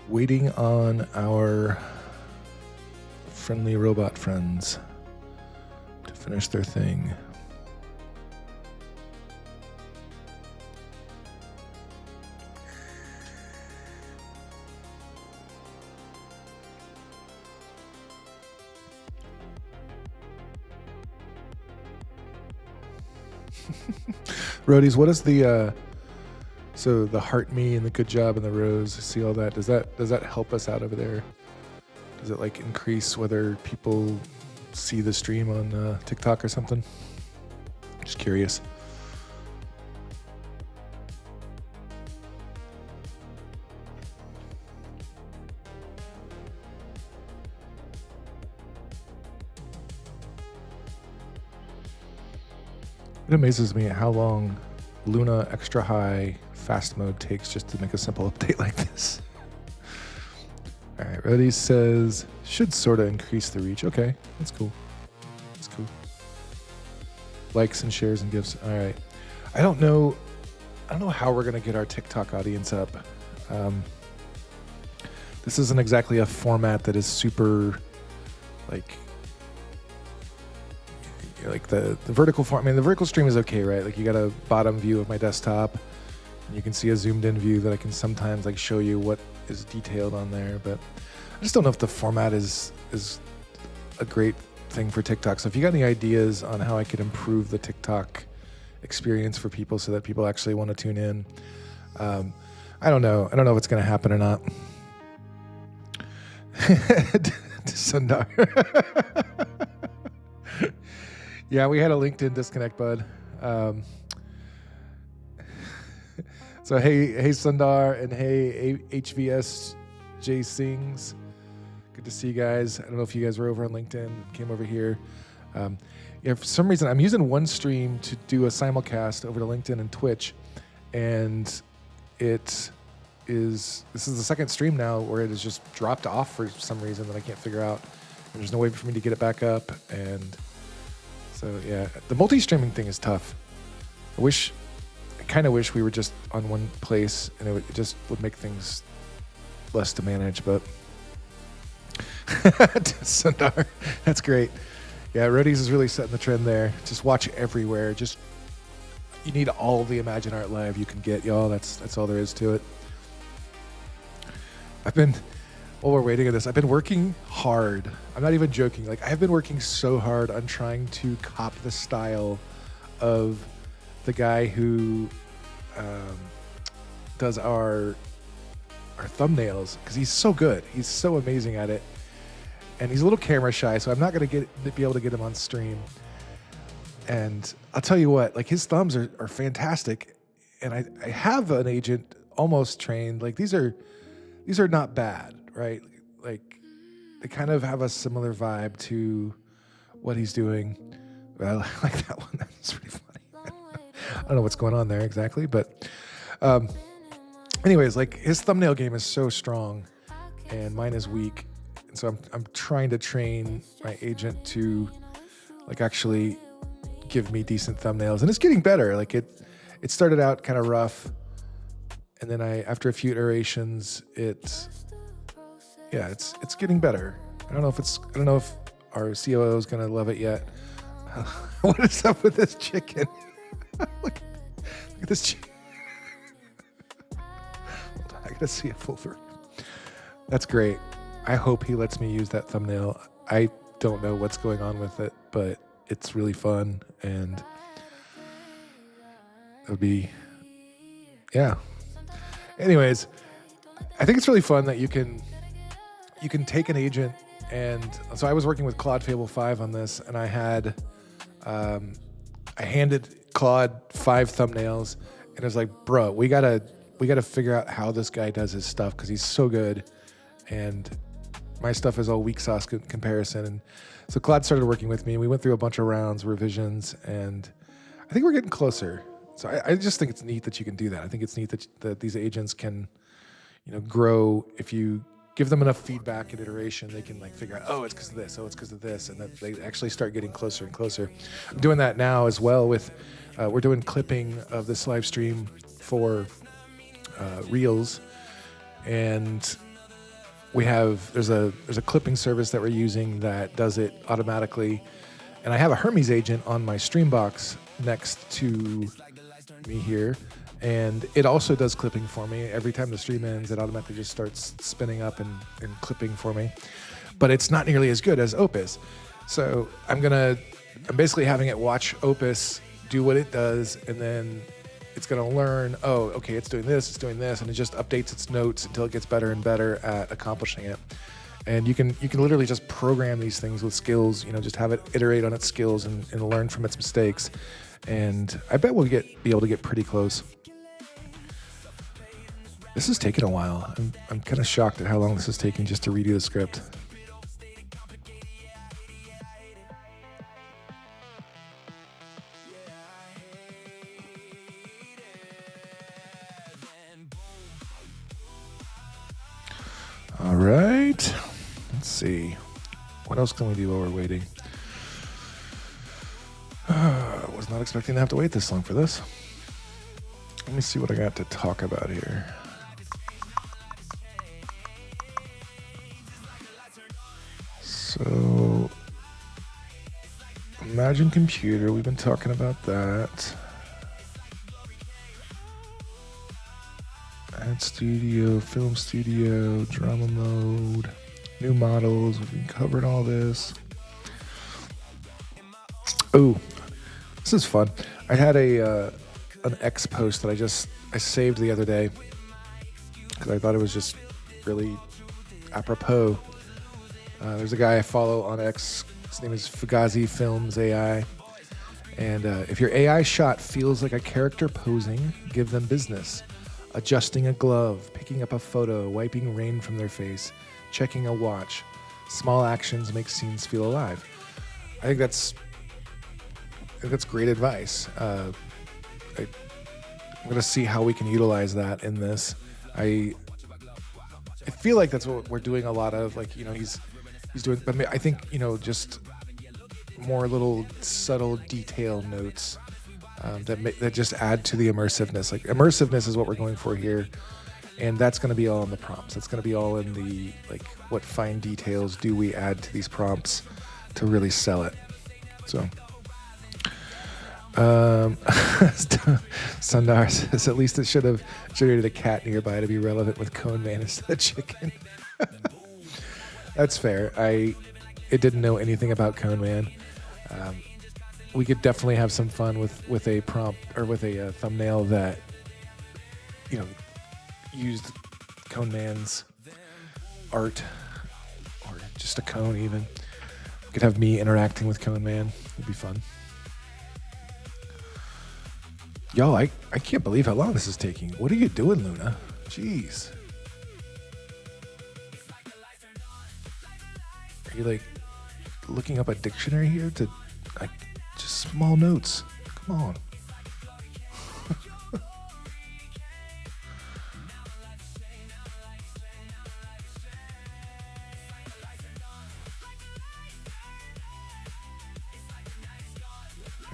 Waiting on our friendly robot friends to finish their thing. Roadies, what is the so the heart me and the good job and the rose, see all that? Does that help us out over there? Does it like increase whether people see the stream on TikTok or something? Just curious. It amazes me how long Luna Extra High fast mode takes just to make a simple update like this. All right, Roddy says, should sort of increase the reach. Okay, that's cool. That's cool. Likes and shares and gifts. All right. I don't know how we're going to get our TikTok audience up. This isn't exactly a format that is super like the vertical form. I mean, the vertical stream is okay, right? Like you got a bottom view of my desktop and you can see a zoomed in view that I can sometimes like show you what is detailed on there, but I just don't know if the format is a great thing for TikTok. So if you got any ideas on how I could improve the TikTok experience for people so that people actually want to tune in, I don't know. I don't know if it's going to happen or not. Sundar. Yeah, we had a LinkedIn disconnect, bud. So hey Sundar and hey HVS J Sings. Good to see you guys. I don't know if you guys were over on LinkedIn, came over here. Yeah, for some reason, I'm using OneStream to do a simulcast over to LinkedIn and Twitch, and this is the second stream now where it has just dropped off for some reason that I can't figure out. And there's no way for me to get it back up, and so yeah, the multi-streaming thing is tough. I kind of wish we were just on one place, and it just would make things less to manage, but Sundar, that's great. Yeah, Roadies is really setting the trend there. Just watch everywhere. Just you need all the ImagineArt Live you can get, y'all. That's all there is to it. While we're waiting on this, I've been working hard. I'm not even joking. Like I've been working so hard on trying to cop the style of the guy who does our thumbnails, because he's so good. He's so amazing at it. And he's a little camera shy, so I'm not going to be able to get him on stream. And I'll tell you what, like his thumbs are fantastic. And I have an agent almost trained. Like these are not bad, right? Like they kind of have a similar vibe to what he's doing. Well, I like that one. That's pretty funny. I don't know what's going on there exactly, but anyways, like his thumbnail game is so strong and mine is weak. And so I'm trying to train my agent to like actually give me decent thumbnails, and it's getting better. Like it started out kind of rough, and then after a few iterations, it's getting better. I don't know if our COO is gonna love it yet. What is up with this chicken? Look at this chicken. Hold on, I gotta see it full through. That's great. I hope he lets me use that thumbnail. I don't know what's going on with it, but it's really fun, and it would be, yeah. Anyways, I think it's really fun that you can take an agent, and so I was working with Claude Fable 5 on this, and I handed Claude 5 thumbnails, and it was like, bro, we gotta figure out how this guy does his stuff, because he's so good, and my stuff is all weak sauce comparison. And so Claude started working with me, and we went through a bunch of rounds, revisions, and I think we're getting closer. So I just think it's neat that you can do that. I think it's neat that these agents can, grow if you give them enough feedback and iteration, they can like figure out, oh, it's because of this, oh, it's because of this, and that they actually start getting closer and closer. I'm doing that now as well with, we're doing clipping of this live stream for Reels, and there's a clipping service that we're using that does it automatically, and I have a Hermes agent on my Streambox next to me here, and it also does clipping for me. Every time the stream ends, it automatically just starts spinning up and clipping for me, but it's not nearly as good as Opus. So I'm basically having it watch Opus do what it does, and then it's going to learn, oh, okay, it's doing this, and it just updates its notes until it gets better and better at accomplishing it. And you can literally just program these things with skills, just have it iterate on its skills and learn from its mistakes. And I bet we'll be able to get pretty close. This is taking a while. I'm kind of shocked at how long this is taking just to redo the script. All right, let's see. What else can we do while we're waiting? I was not expecting to have to wait this long for this. Let me see what I got to talk about here. So, Imagine Computer, we've been talking about that. Ad Studio, Film Studio, Drama Mode, new models, we've been covering all this. Oh, this is fun. I had an X post that I saved the other day because I thought it was just really apropos. There's a guy I follow on X. His name is Fugazi Films AI. And if your AI shot feels like a character posing, give them business. Adjusting a glove, picking up a photo, wiping rain from their face, checking a watch. Small actions make scenes feel alive. I think that's great advice. I'm going to see how we can utilize that in this. I feel like that's what we're doing a lot of. Like, he's doing, but I think, just more little subtle detail notes that just add to the immersiveness. Like, immersiveness is what we're going for here, and that's going to be all in the prompts. That's going to be all in the, like, what fine details do we add to these prompts to really sell it. So, Sundar says, at least it should have generated a cat nearby to be relevant with Cone Man instead of chicken. That's fair. It didn't know anything about Cone Man. We could definitely have some fun with a prompt or with a thumbnail that, used Cone Man's art, or just a cone even. We could have me interacting with Cone Man. It'd be fun. Y'all, I can't believe how long this is taking. What are you doing, Luna? Jeez. Are you, like, looking up a dictionary here to, like, just small notes? Come on.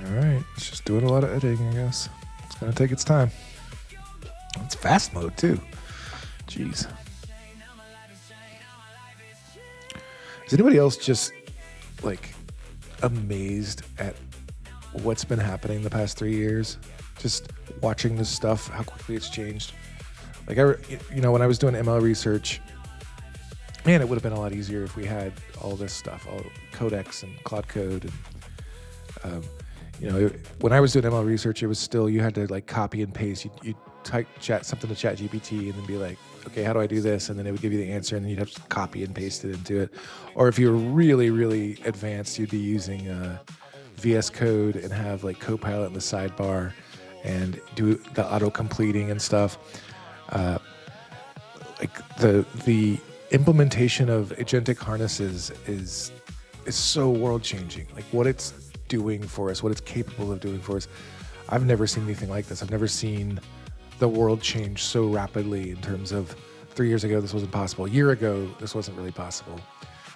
All right, it's just doing a lot of editing, I guess. It's gonna take its time. It's fast mode too. Jeez. Is anybody else just, like, amazed at what's been happening the past 3 years? Just watching this stuff, how quickly it's changed. Like, when I was doing ML research, man, it would have been a lot easier if we had all this stuff, all codecs and Cloud Code. And, when I was doing ML research, it was still, you had to, like, copy and paste. You'd type something to ChatGPT and then be like, okay, how do I do this? And then it would give you the answer, and then you'd have to copy and paste it into it. Or if you were really, really advanced, you'd be using VS Code and have, like, Copilot in the sidebar and do the auto completing and stuff. Like, the implementation of agentic harnesses is so world changing. Like, what it's doing for us, what it's capable of doing for us. I've never seen anything like this. I've never seen the world change so rapidly in terms of 3 years ago this wasn't possible. A year ago this wasn't really possible.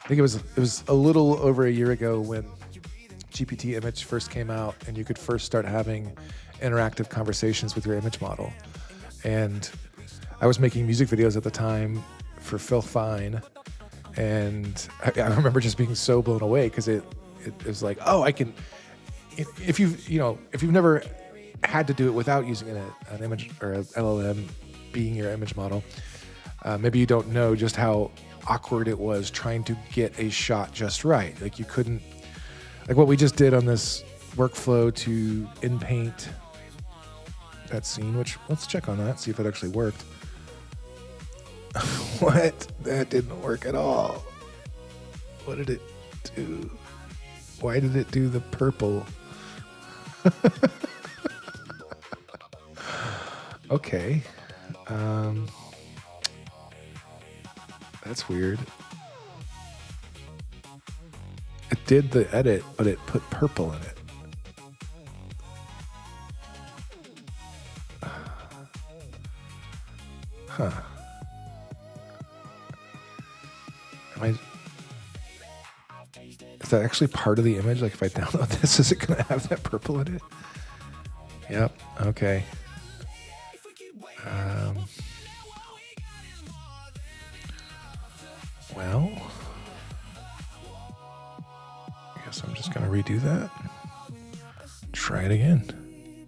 I think it was a little over a year ago when GPT image first came out and you could first start having interactive conversations with your image model. And I was making music videos at the time for Phil Fine, and I remember just being so blown away because it was like, oh, I can. If you've never had to do it without using an image or an LLM being your image model, maybe you don't know just how awkward it was trying to get a shot just right. Like you couldn't, like what we just did on this workflow to in-paint that scene, which let's check on that, see if it actually worked. What? That didn't work at all. What did it do? Why did it do the purple? Okay. That's weird. It did the edit, but it put purple in it. Huh. Is that actually part of the image? Like if I download this, is it going to have that purple in it? Yep. Okay. Well, I guess I'm just going to redo that. Try it again.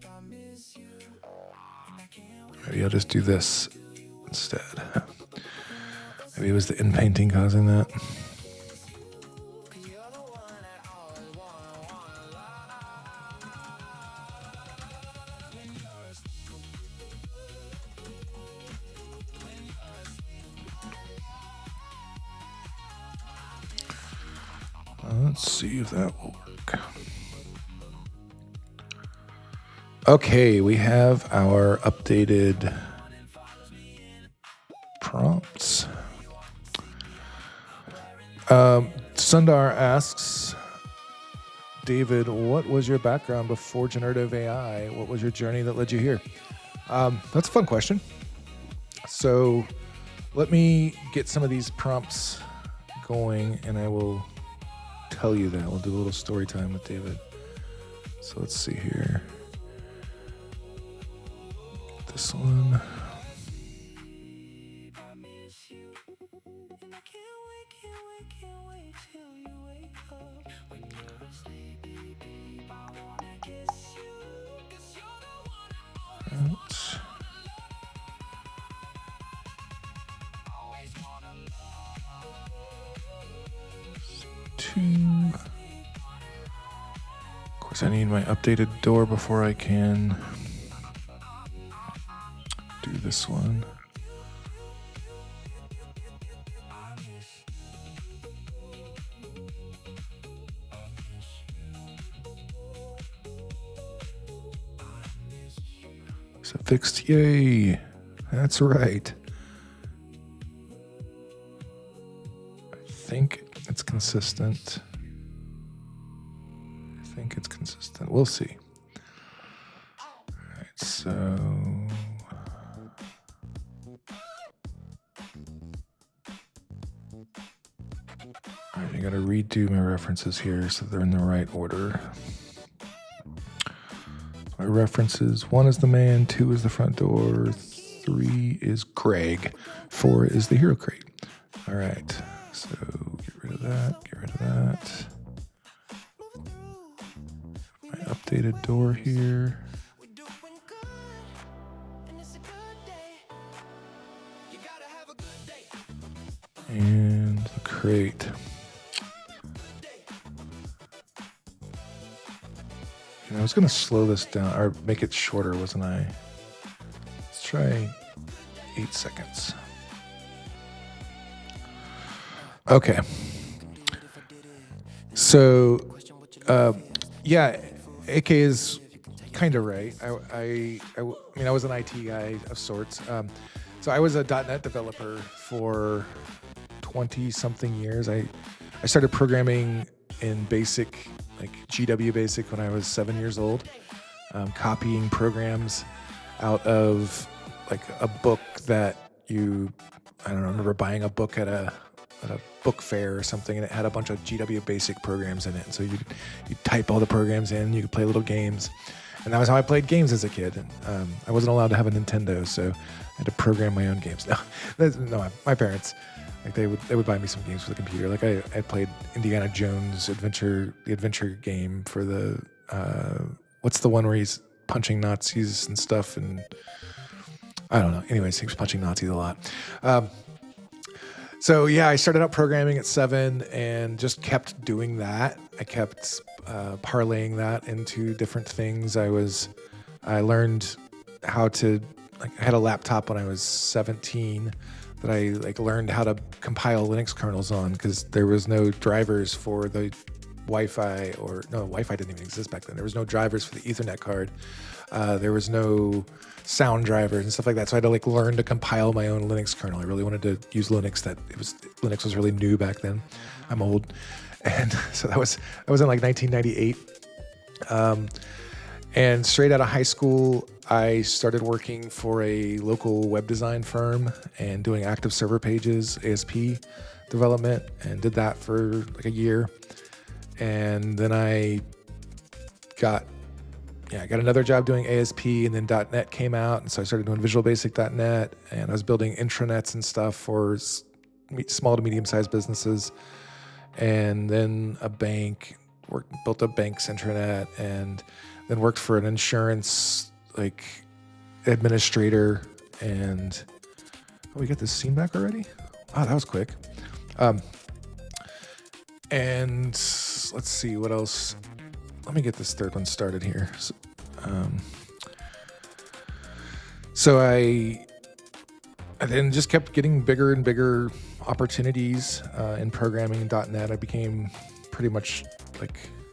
Maybe I'll just do this instead. Maybe it was the in-painting causing that. Let's see if that will work. Okay, we have our updated prompts. Sundar asks, David, what was your background before generative AI? What was your journey that led you here? That's a fun question. So let me get some of these prompts going and I will tell you that. We'll do a little story time with David. So let's see here. This one. Of course, I need my updated door before I can do this one. So fixed, yay. That's right. I think it's consistent. We'll see. All right, so all right, I gotta redo my references here so they're in the right order. My references: 1 is the man, 2 is the front door, 3 is Craig, 4 is the hero crate. All right, so get rid of that, get rid of that. Updated door here. And the crate. And I was going to slow this down or make it shorter, wasn't I? Let's try 8 seconds. Okay. So, yeah. AK is kind of right. I mean, I was an IT guy of sorts. So I was a .NET developer for 20-something years. I started programming in BASIC, like GW BASIC, when I was 7 years old, copying programs out of like a book that you I don't know, I remember buying a book at a book fair or something, and it had a bunch of GW Basic programs in it. And so you type all the programs in, you could play little games. And that was how I played games as a kid. And, I wasn't allowed to have a Nintendo, so I had to program my own games. No, my parents, like they would buy me some games for the computer. Like I played Indiana Jones the adventure game for the, what's the one where he's punching Nazis and stuff, and I don't know. Anyways, he was punching Nazis a lot. So yeah, I started out programming at 7 and just kept doing that. I kept parlaying that into different things. I learned how to, like, I had a laptop when I was 17 that I learned how to compile Linux kernels on, because there was no drivers for the Wi-Fi, or no, Wi-Fi didn't even exist back then. There was no drivers for the Ethernet card. There was no sound drivers and stuff like that. So I had to learn to compile my own Linux kernel. I really wanted to use Linux. Linux was really new back then. I'm old. And so that was in 1998. And straight out of high school, I started working for a local web design firm and doing active server pages, ASP development, and did that for a year. And then I got another job doing ASP, and then .NET came out, and so I started doing Visual Basic .NET, and I was building intranets and stuff for small to medium-sized businesses. And then a bank, built a bank's intranet, and then worked for an insurance administrator. And we got this scene back already? Oh, that was quick. And let's see what else. Let me get this third one started here. So I then just kept getting bigger and bigger opportunities in programming in .NET. I became pretty much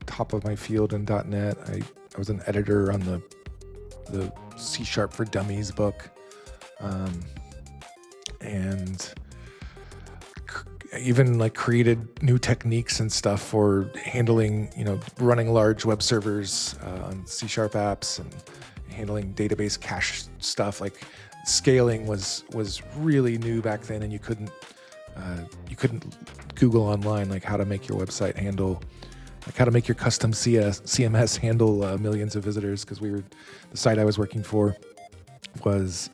top of my field in .NET. I was an editor on the C# for Dummies book, and even created new techniques and stuff for handling, running large web servers on C# apps, and handling database cache stuff. Scaling was really new back then, and you couldn't Google online how to make your website handle, how to make your custom CMS handle millions of visitors, because the site I was working for was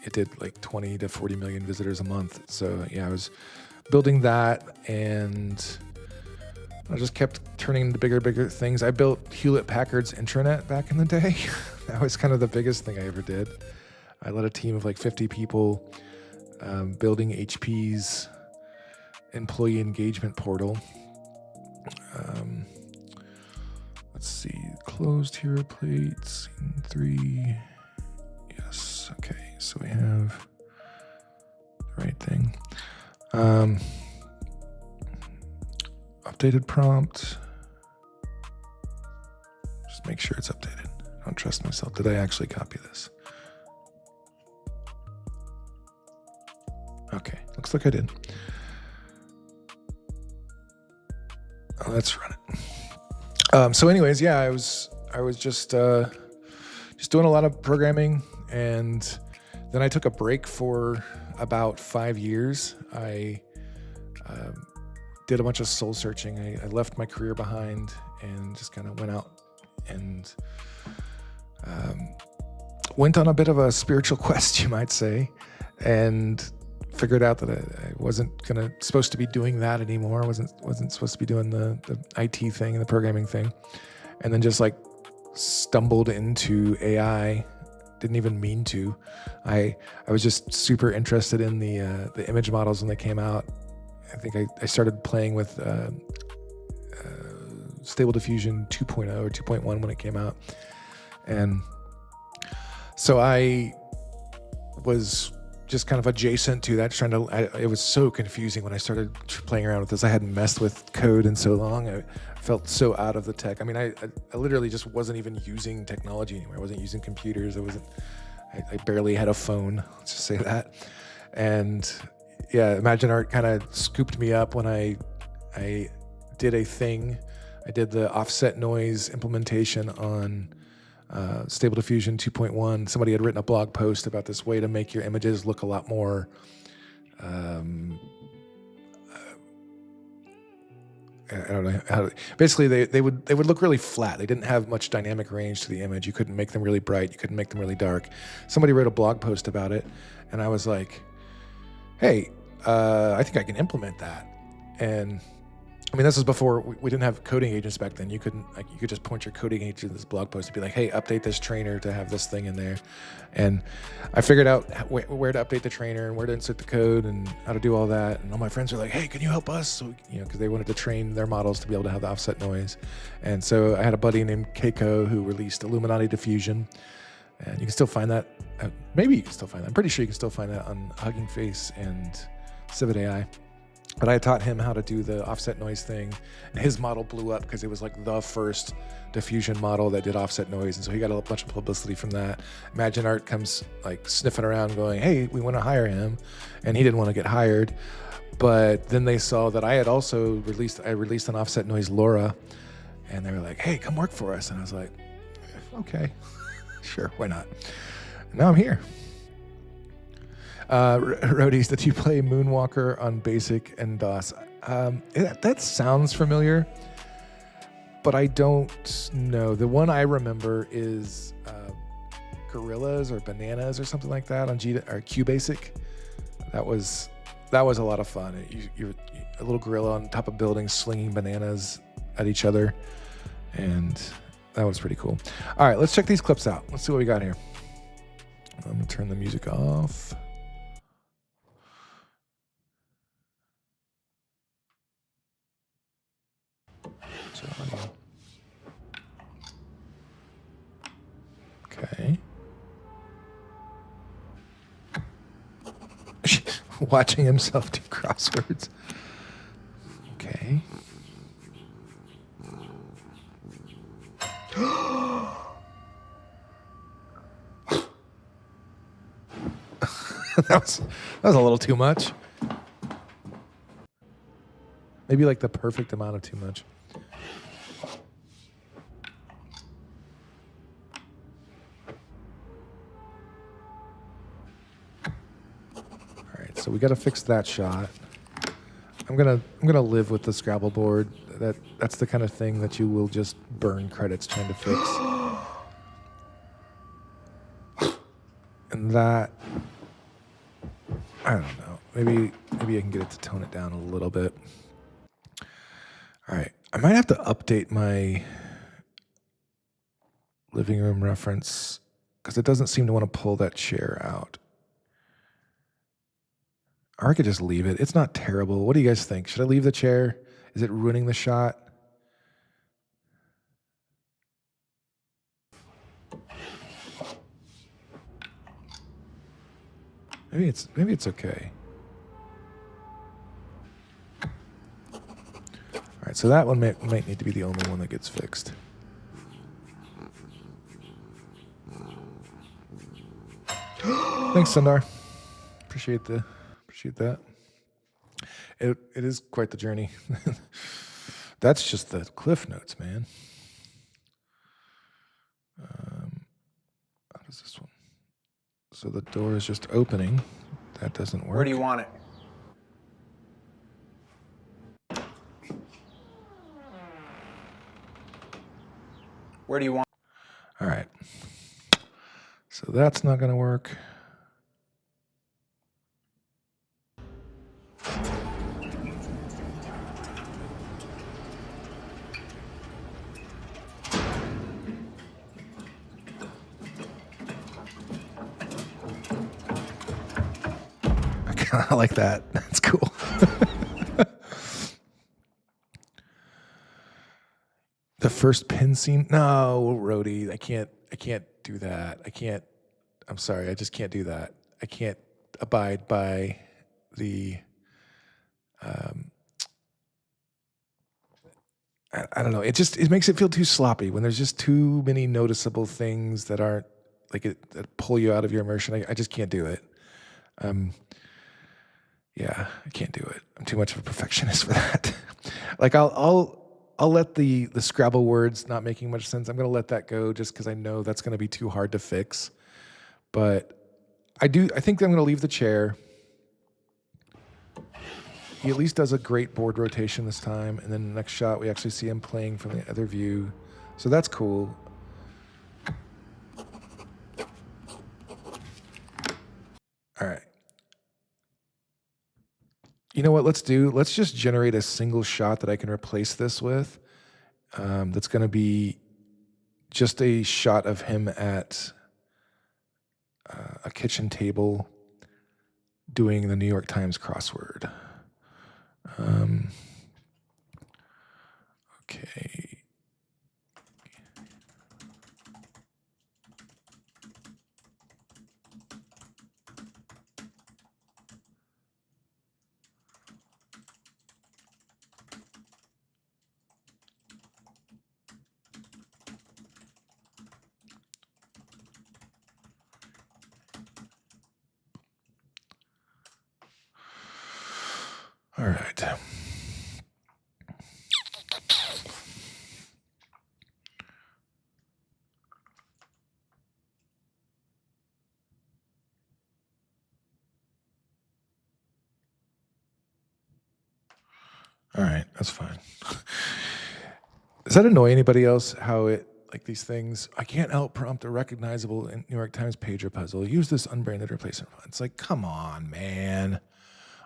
it did 20 to 40 million visitors a month. So yeah, I was building that, and I just kept turning into bigger things. I built Hewlett-Packard's intranet back in the day. That was kind of the biggest thing I ever did. I led a team of 50 people building HP's employee engagement portal. Let's see, closed hero plate, scene 3. Yes, okay, so we have the right thing. Updated prompt. Just make sure it's updated. I don't trust myself. Did I actually copy this? Okay, looks like I did. Oh, let's run it. So anyways, yeah, I was just doing a lot of programming, and then I took a break for about 5 years. I did a bunch of soul searching. I left my career behind and just kind of went out and went on a bit of a spiritual quest, you might say, and figured out that I wasn't supposed to be doing that anymore. I wasn't supposed to be doing the IT thing and the programming thing, and then just stumbled into AI. Didn't even mean to. I was just super interested in the image models when they came out. I think I started playing with Stable Diffusion 2.0 or 2.1 when it came out, and so I was just kind of adjacent to that, it was so confusing when I started playing around with this. I hadn't messed with code in so long. I felt so out of the tech. I mean, I literally just wasn't even using technology anymore. I wasn't using computers. I barely had a phone, let's just say that. And yeah, ImagineArt kind of scooped me up when I did a thing. I did the offset noise implementation on Stable Diffusion 2.1. Somebody had written a blog post about this way to make your images look a lot more I don't know how. Basically, they would look really flat. They didn't have much dynamic range to the image. You couldn't make them really bright. You couldn't make them really dark. Somebody wrote a blog post about it, and I was like, "Hey, I think I can implement that." And I mean, this was before we didn't have coding agents back then. You couldn't you could just point your coding agent to this blog post and be like, "Hey, update this trainer to have this thing in there." And I figured out where to update the trainer and where to insert the code and how to do all that. And all my friends were like, "Hey, can you help us?" So, because they wanted to train their models to be able to have the offset noise. And so I had a buddy named Keiko who released Illuminati Diffusion, and you can still find that. Maybe you can still find that. I'm pretty sure you can still find that on Hugging Face and Civet AI. But I taught him how to do the offset noise thing, and his model blew up because it was like the first diffusion model that did offset noise, and so he got a bunch of publicity from that. ImagineArt comes like sniffing around going, "Hey, we want to hire him," and he didn't want to get hired. But then they saw that I had also released an offset noise Laura, and they were like, "Hey, come work for us," and I was like, "Okay, sure, why not?" And now I'm here. Roadies, did you play Moonwalker on Basic and DOS? That sounds familiar, but I don't know. The one I remember is Gorillas or Bananas or something like that on QBasic. That was a lot of fun. You're a little gorilla on top of buildings slinging bananas at each other, and that was pretty cool. All right, let's check these clips out. Let's see what we got here. I'm gonna turn the music off. Okay. Watching himself do crosswords. Okay. that was a little too much. Maybe like the perfect amount of too much. So we got to fix that shot. I'm gonna live with the Scrabble board. That's the kind of thing that you will just burn credits trying to fix. And that, I don't know. Maybe I can get it to tone it down a little bit. All right, I might have to update my living room reference because it doesn't seem to want to pull that chair out. Or I could just leave it. It's not terrible. What do you guys think? Should I leave the chair? Is it ruining the shot? Maybe it's okay. All right, so that one might need to be the only one that gets fixed. Thanks, Sundar. Appreciate that. It is quite the journey. That's just the cliff notes, man. How does this one? So the door is just opening. That doesn't work. Where do you want it? Where do you want? All right. So that's not going to work. I like that. That's cool. The first pin scene? No, Rhodey, I can't do that. I'm sorry, I just can't do that. I can't abide by the I don't know. It makes it feel too sloppy when there's just too many noticeable things that aren't like that pull you out of your immersion. I just can't do it. Yeah, I can't do it. I'm too much of a perfectionist for that. Like I'll I'll let the Scrabble words not making much sense. I'm going to let that go just because I know that's going to be too hard to fix. But I think I'm going to leave the chair. He at least does a great board rotation this time, and then the next shot we actually see him playing from the other view. So that's cool. All right. You know what let's do? Let's just generate a single shot that I can replace this with. That's going to be just a shot of him at a kitchen table doing the New York Times crossword. Okay. All right. All right, that's fine. Does that annoy anybody else? How it, like these things, I can't help prompt a recognizable New York Times pager puzzle. Use this unbranded replacement. It's like, come on, man.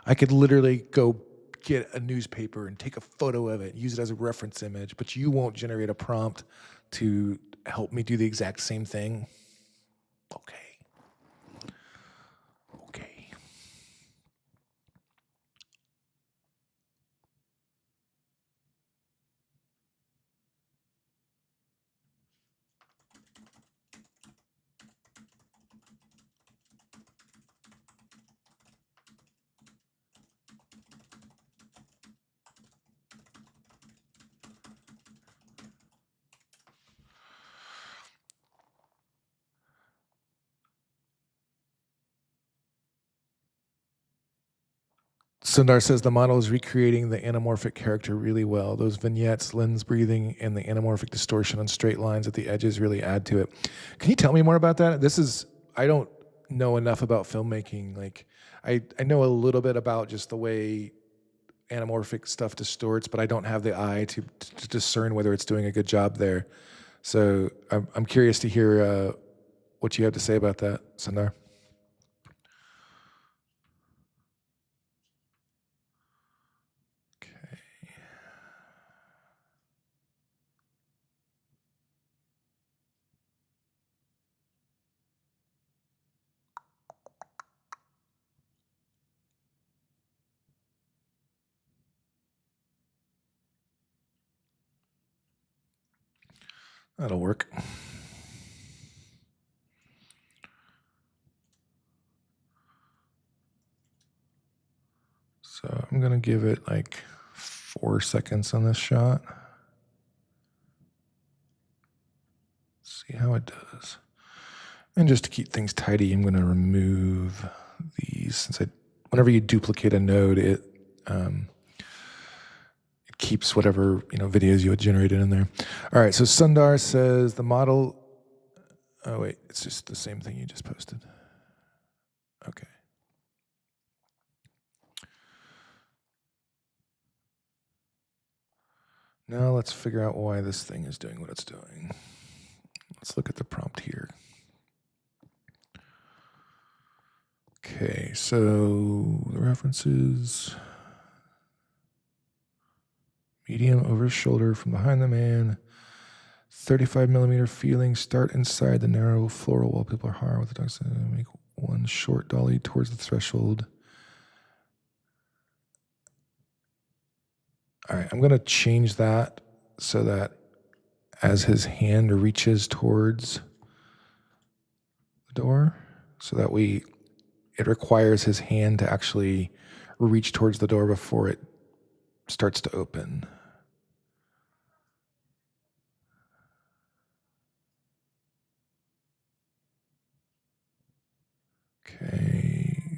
I could literally go get a newspaper and take a photo of it, use it as a reference image, but you won't generate a prompt to help me do the exact same thing. Okay. Okay. Sundar says the model is recreating the anamorphic character really well. Those vignettes, lens breathing, and the anamorphic distortion on straight lines at the edges really add to it. Can you tell me more about that? I don't know enough about filmmaking. Like, I know a little bit about just the way anamorphic stuff distorts, but I don't have the eye to discern whether it's doing a good job there. So I'm curious to hear what you have to say about that, Sundar. That'll work. So I'm gonna give it like 4 seconds on this shot. See how it does. And just to keep things tidy, I'm gonna remove these. Whenever you duplicate a node, it keeps whatever videos you had generated in there. All right, so Sundar says the model. Oh wait, it's just the same thing you just posted. Okay. Now let's figure out why this thing is doing what it's doing. Let's look at the prompt here. Okay, so the references. Medium over shoulder from behind the man. 35 millimeter feeling. Start inside the narrow floral wallpaper hard with the dogs. Make one short dolly towards the threshold. All right, I'm going to change that so that as his hand reaches towards the door, so that it requires his hand to actually reach towards the door before it starts to open. Okay.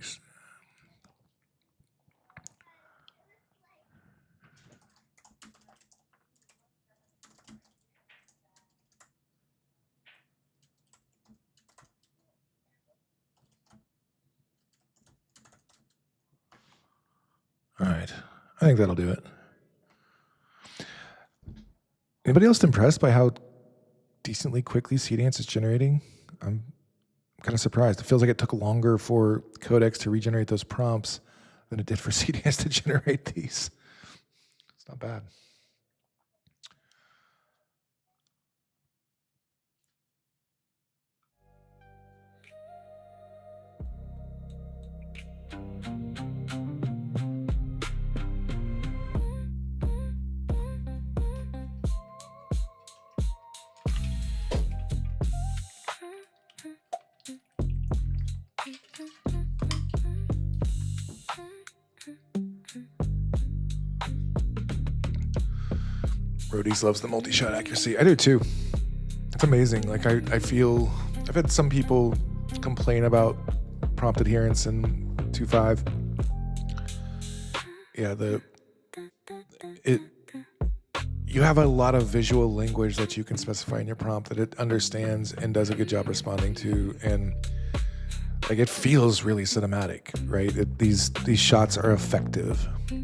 I think that'll do it. Anybody else impressed by how decently quickly Seedance is generating? I'm kind of surprised. It feels like it took longer for Codex to regenerate those prompts than it did for Seedance to generate these. It's not bad. Rhodes loves the multi-shot accuracy. I do too. It's amazing. Like I feel, I've had some people complain about prompt adherence in 2.5. Yeah, you have a lot of visual language that you can specify in your prompt that it understands and does a good job responding to, and like it feels really cinematic, right? These shots are effective. All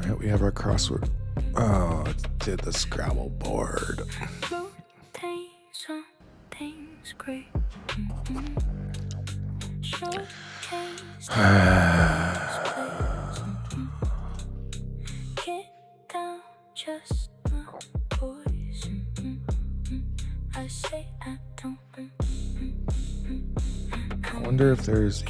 right, we have our crossword. Oh, it did the Scrabble board. I wonder if there's a...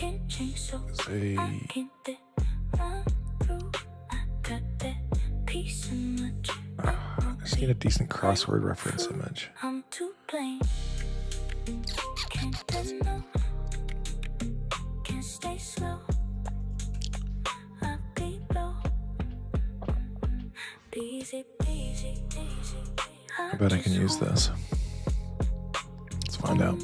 I just need a decent crossword reference image. I bet I can use this. Let's find out.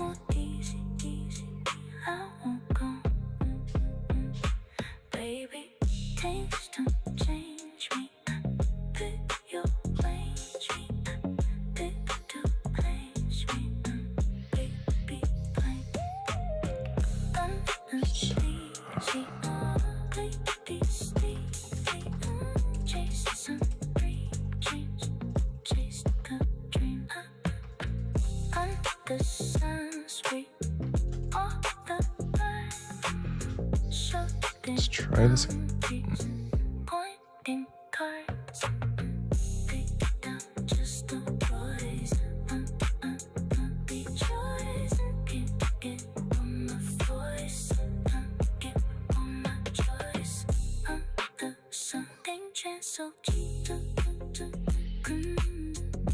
Let's try this.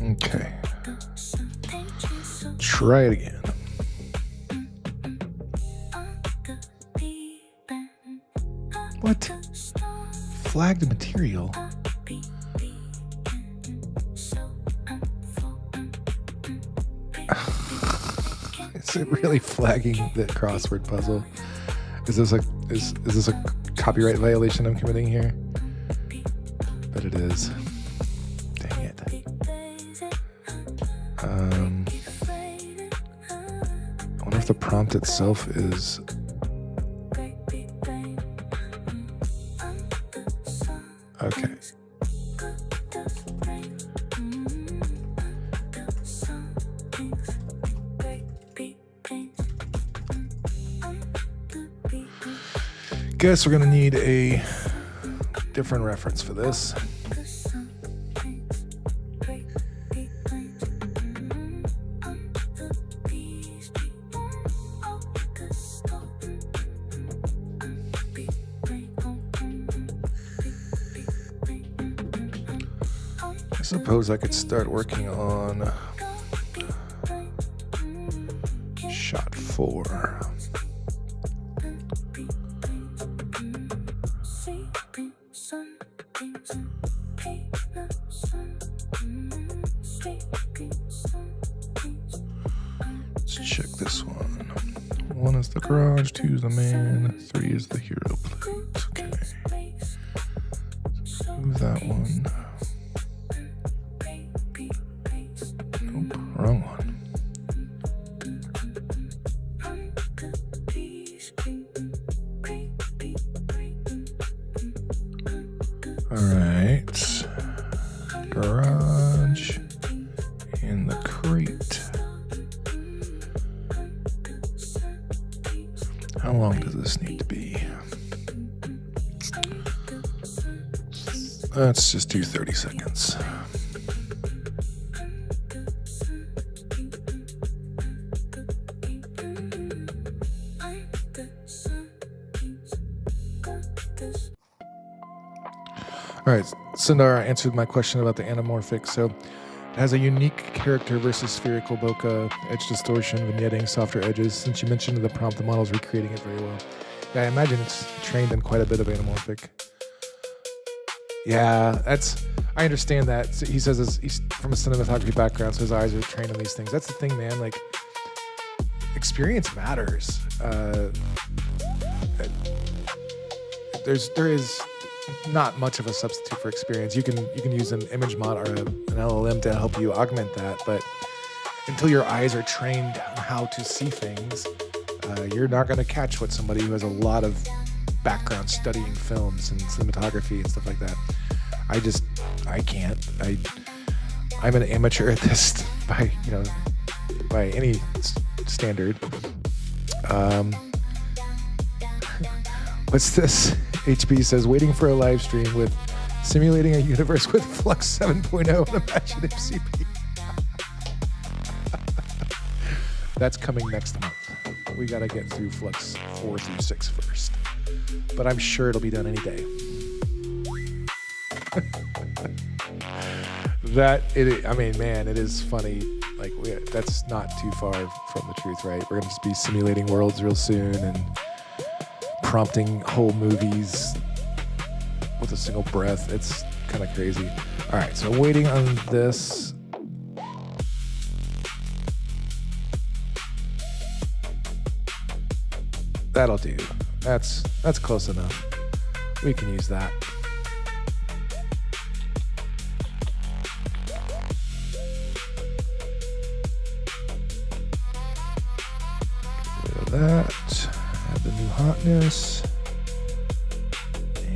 Okay. Try it again. What? Flagged material? Is it really flagging the crossword puzzle? Is this a copyright violation I'm committing here? But it is. Dang it. I wonder if the prompt itself is... Okay. Guess we're gonna need a different reference for this. I suppose I could start working on shot 4. Let's check this one. 1 is the garage, 2 is the man, 3 is the hero plate. Okay. Move that one. Nope, wrong one. All right. Garage and the crate. How long does this need to be? Let's just do 30 seconds. All right, Sundar answered my question about the anamorphic. So it has a unique character versus spherical bokeh, edge distortion, vignetting, softer edges. Since you mentioned in the prompt, the model's recreating it very well. Yeah, I imagine it's trained in quite a bit of anamorphic. Yeah, I understand that. So he says he's from a cinematography background, so his eyes are trained on these things. That's the thing, man. Like, experience matters. There is not much of a substitute for experience. You can use an image mod or an LLM to help you augment that, but until your eyes are trained on how to see things, you're not going to catch what somebody who has a lot of background studying films and cinematography and stuff like that. I can't. I'm an amateur at this by any standard. What's this? HB says, waiting for a live stream with simulating a universe with FLUX 7.0 and Imagine MCP. That's coming next month. We got to get through FLUX 4 through 6 first. But I'm sure it'll be done any day. It is funny. Like, that's not too far from the truth, right? We're going to just be simulating worlds real soon and prompting whole movies with a single breath. It's kind of crazy. All right, so waiting on this. That'll do. That's close enough. We can use that. Get rid of that. Add the new hotness.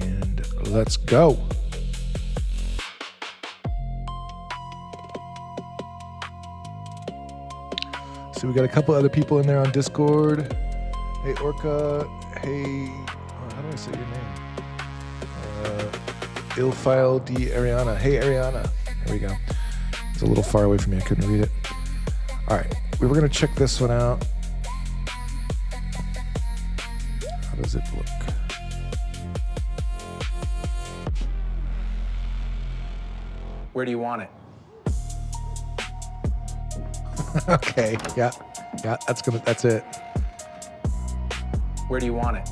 And let's go. So we got a couple other people in there on Discord. Hey Orca, hey, how do I say your name? Ilfile D Ariana. Hey Ariana. There we go. It's a little far away from me, I couldn't read it. All right, we were gonna check this one out. How does it look? Where do you want it? Okay, yeah, that's it. Where do you want it?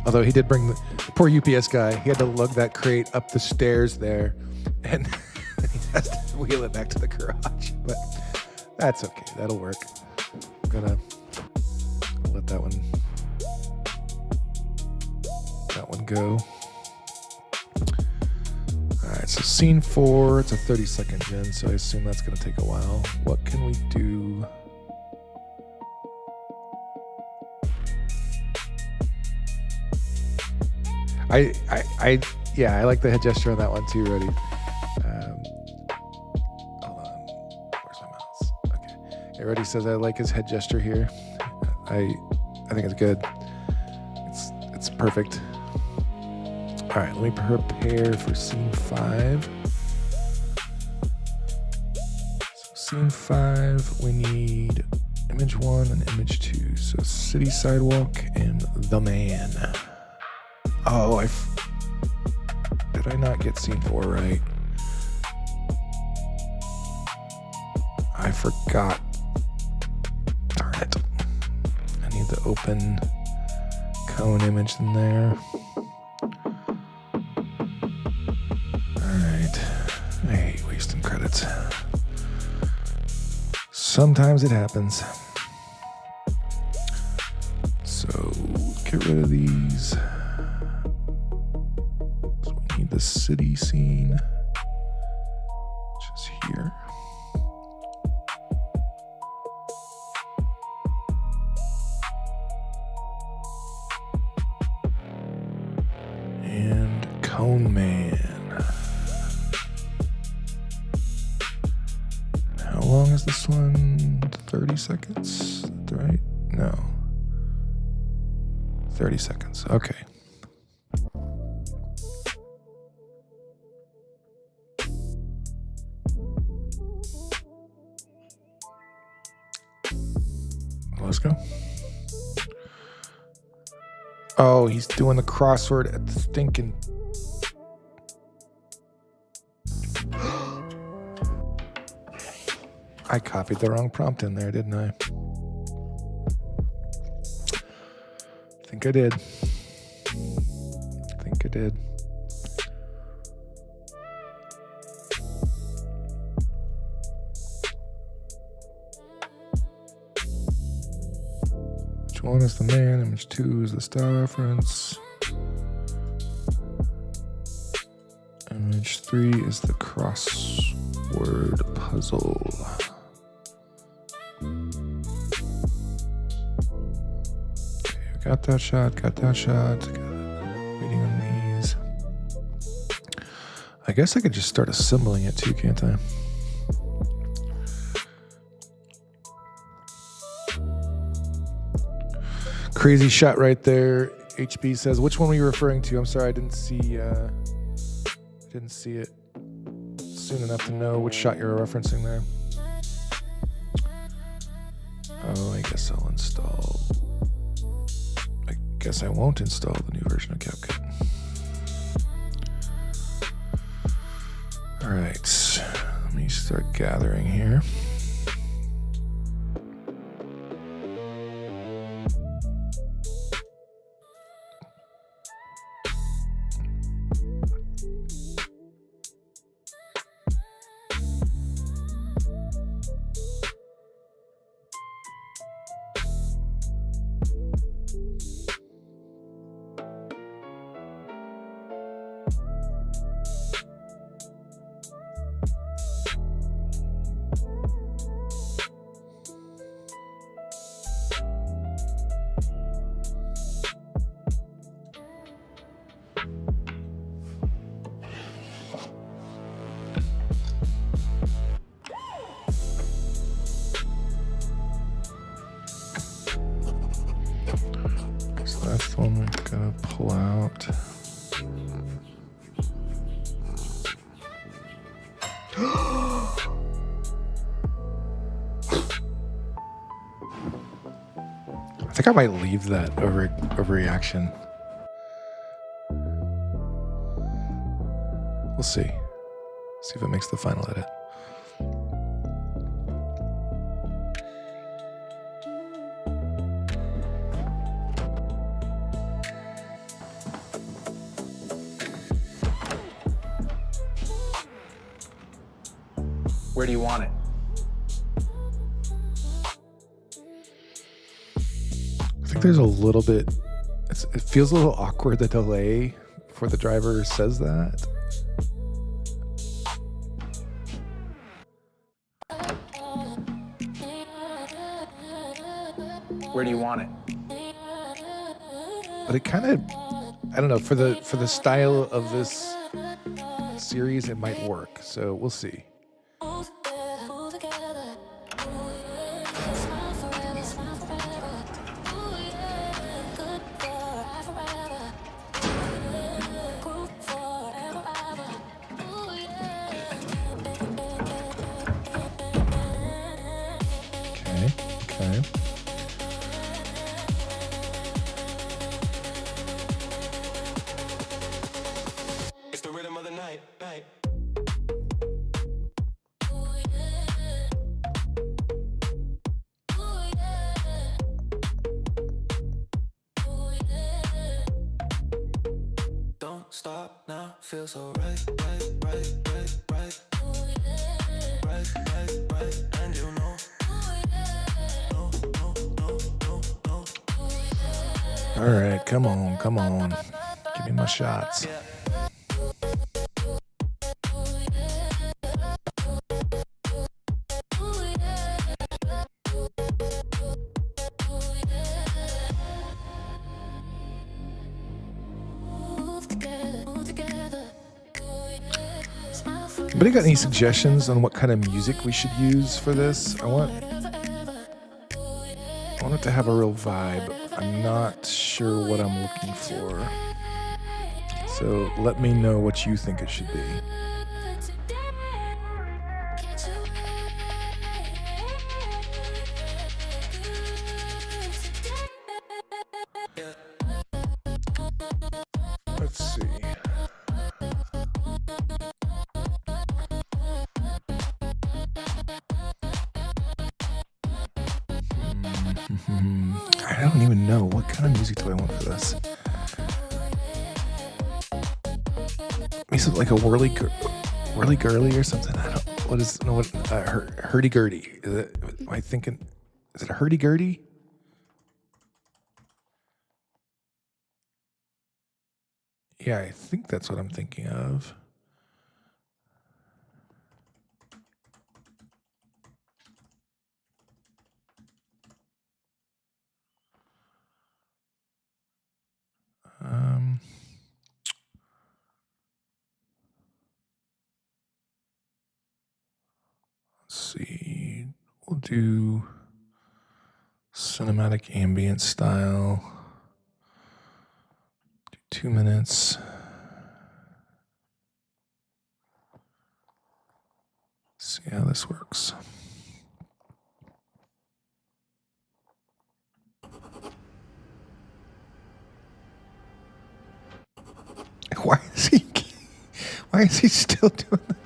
Although he did bring the poor UPS guy, he had to lug that crate up the stairs there, and he has to wheel it back to the garage. But that's okay, that'll work. I'm gonna let that one go. All right, so scene 4, it's a 30-second gen, so I assume that's gonna take a while. What can we do? I like the head gesture on that one too, Rody. Hold on, where's my mouse? Okay, yeah, Rody says I like his head gesture here. I think it's good. It's perfect. All right, let me prepare for scene 5. So scene 5, we need image 1 and image 2. So city sidewalk and the man. Oh, did I not get scene 4 right? I forgot. Darn it. I need the open cone image in there. Alright. I hate wasting credits. Sometimes it happens. So, get rid of these. The city scene, which is here. And Cone Man. How long is this one? 30 seconds? Right? No. 30 seconds. Okay. Let's go. Oh, he's doing the crossword at the stinking... I copied the wrong prompt in there, didn't I? I think I did. Which one is the man? Image 2 is the style reference. Image 3 is the crossword puzzle. Okay, got that shot. Waiting on these. I guess I could just start assembling it too, can't I? Crazy shot right there. HB says, which one were you referring to? I'm sorry, I didn't see it soon enough to know which shot you're referencing there. Oh, I guess I'll install. I guess I won't install the new version of CapCut. All right, let me start gathering here. That's the one we're gonna pull out. I think I might leave that overreaction. We'll see. See if it makes the final edit. Where do you want it? I think there's a little bit, it feels a little awkward, the delay before the driver says that. Where do you want it? But it kind of, I don't know, for the style of this series, it might work. So we'll see. Okay. It's the rhythm of the night. Don't stop now, feel so right. Right, and you know. All right, come on. Give me my shots. Move together. Anybody got any suggestions on what kind of music we should use for this? I want it to have a real vibe. I'm not sure what I'm looking for. So let me know what you think it should be. Let's see. I don't even know. What kind of music do I want for this? Maybe something like a whirly girly or something. I don't. What is no? What hurdy gurdy? Am I thinking? Is it a hurdy gurdy? Yeah, I think that's what I'm thinking of. Let's see. We'll do cinematic ambient style. Do 2 minutes. See how this works. Why is he still doing that?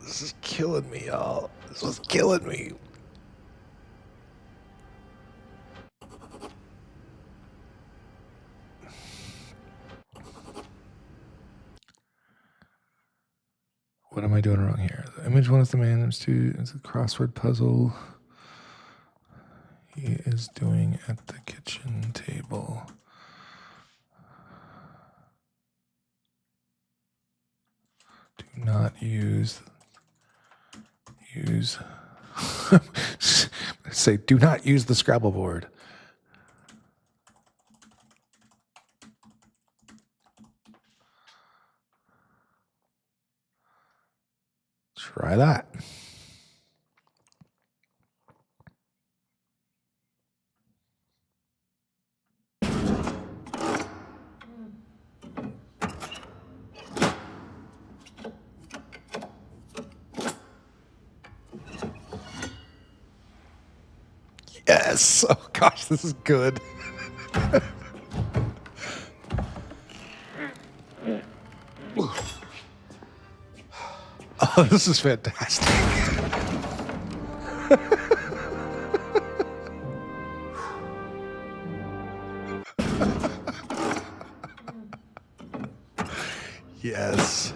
This is killing me, y'all. This was killing me. What am I doing wrong here? The image one is the man, image two is the crossword puzzle he is doing at the kitchen table. Do not use say do not use the Scrabble board. Try that. Yes. Oh gosh, this is good. Oh, this is fantastic. Yes.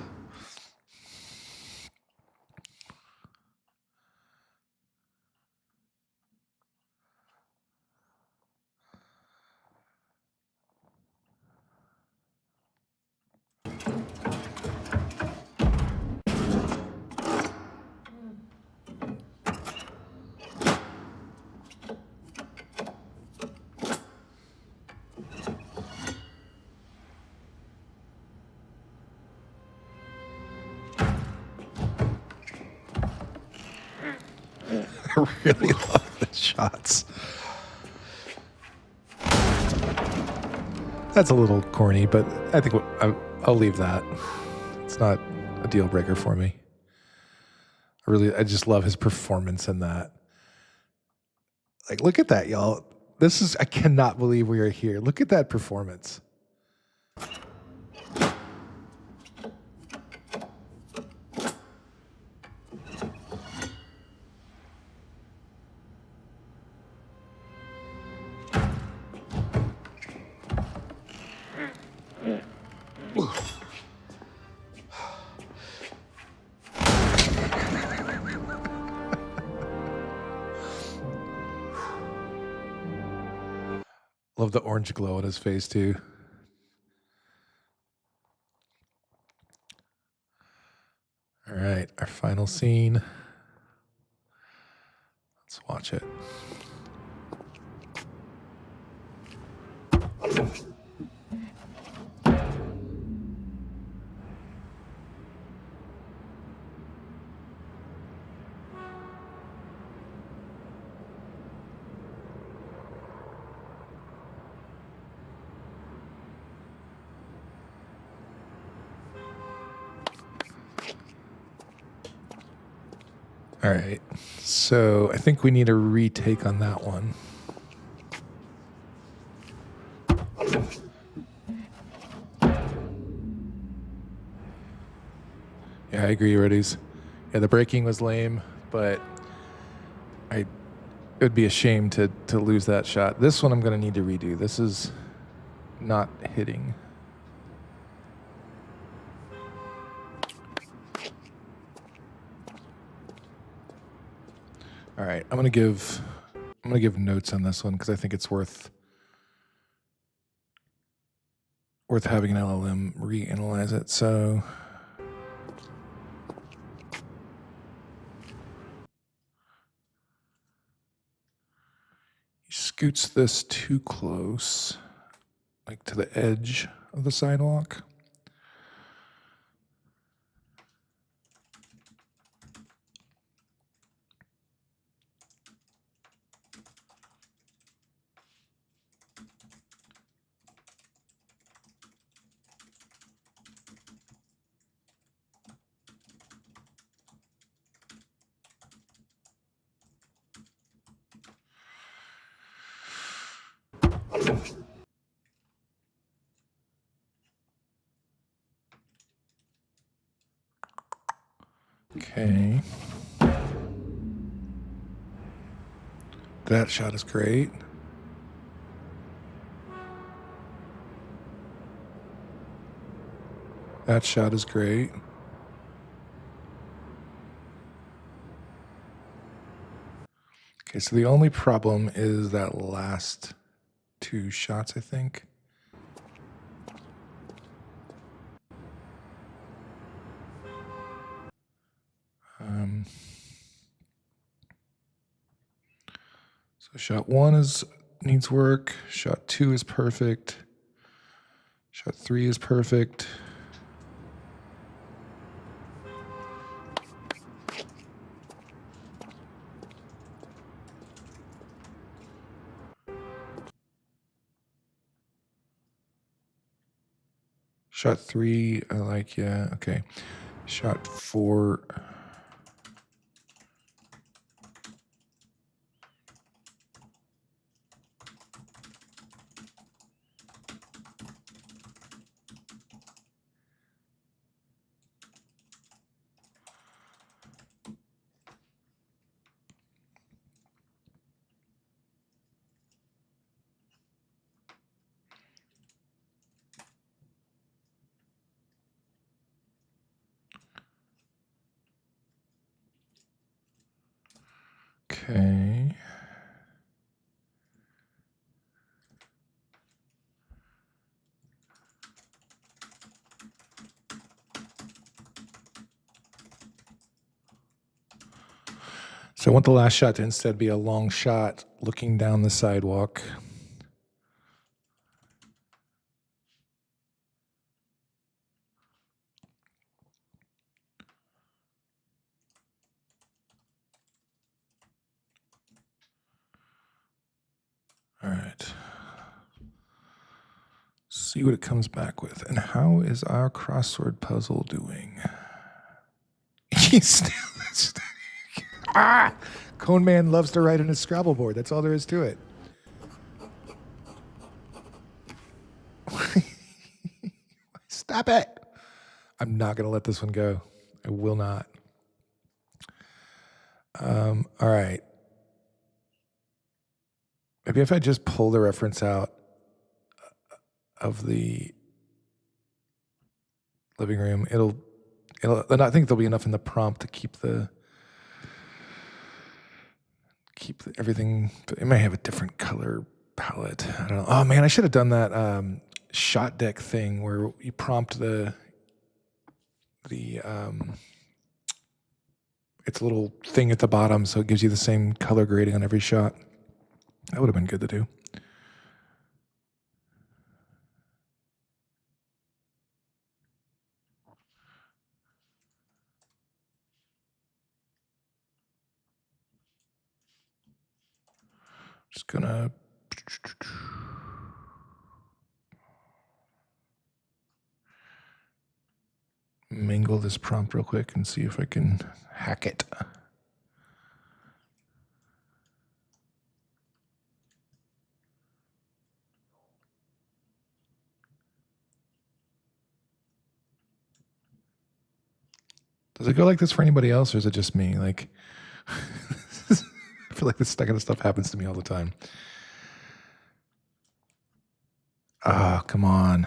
I really love the shots. That's a little corny, but I think I'll leave that. It's not a deal breaker for me. I just love his performance in that. Like, look at that, y'all. I cannot believe we are here. Look at that performance. Love the orange glow on his face, too. All right, our final scene. Let's watch it. All right, so I think we need a retake on that one. Yeah, I agree, Reddies. Yeah, the braking was lame, but it would be a shame to lose that shot. This one I'm going to need to redo. This is not hitting. All right, I'm gonna give notes on this one because I think it's worth having an LLM reanalyze it. So he scoots this too close, like to the edge of the sidewalk. Okay. That shot is great. That shot is great. Okay, so the only problem is that last two shots, I think. So shot one needs work. Shot two is perfect. Shot three is perfect. Shot three, I like, yeah, okay. Shot four. Okay. So I want the last shot to instead be a long shot looking down the sidewalk. All right. See what it comes back with. And how is our crossword puzzle doing? He's still Cone Man loves to write on his Scrabble board. That's all there is to it. Stop it. I'm not going to let this one go. I will not. All right. Maybe if I just pull the reference out of the living room, and I think there'll be enough in the prompt to keep everything. It may have a different color palette. I don't know. Oh man, I should have done that shot deck thing where you prompt it's a little thing at the bottom, so it gives you the same color grading on every shot. That would have been good to do. Just gonna mingle this prompt real quick and see if I can hack it. Does it go like this for anybody else, or is it just me? Like, I feel like this kind of stuff happens to me all the time. Ah, come on.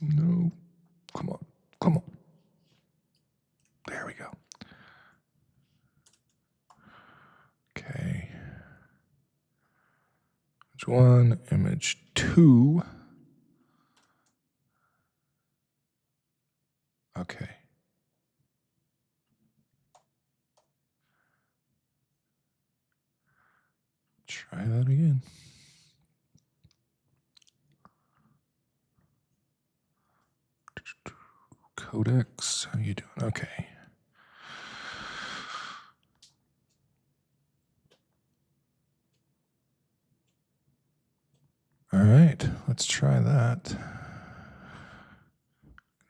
No. Come on. Come on. There we go. Okay. Image 1, image 2. Okay. Try that again. Codex, how you doing? Okay. All right, let's try that.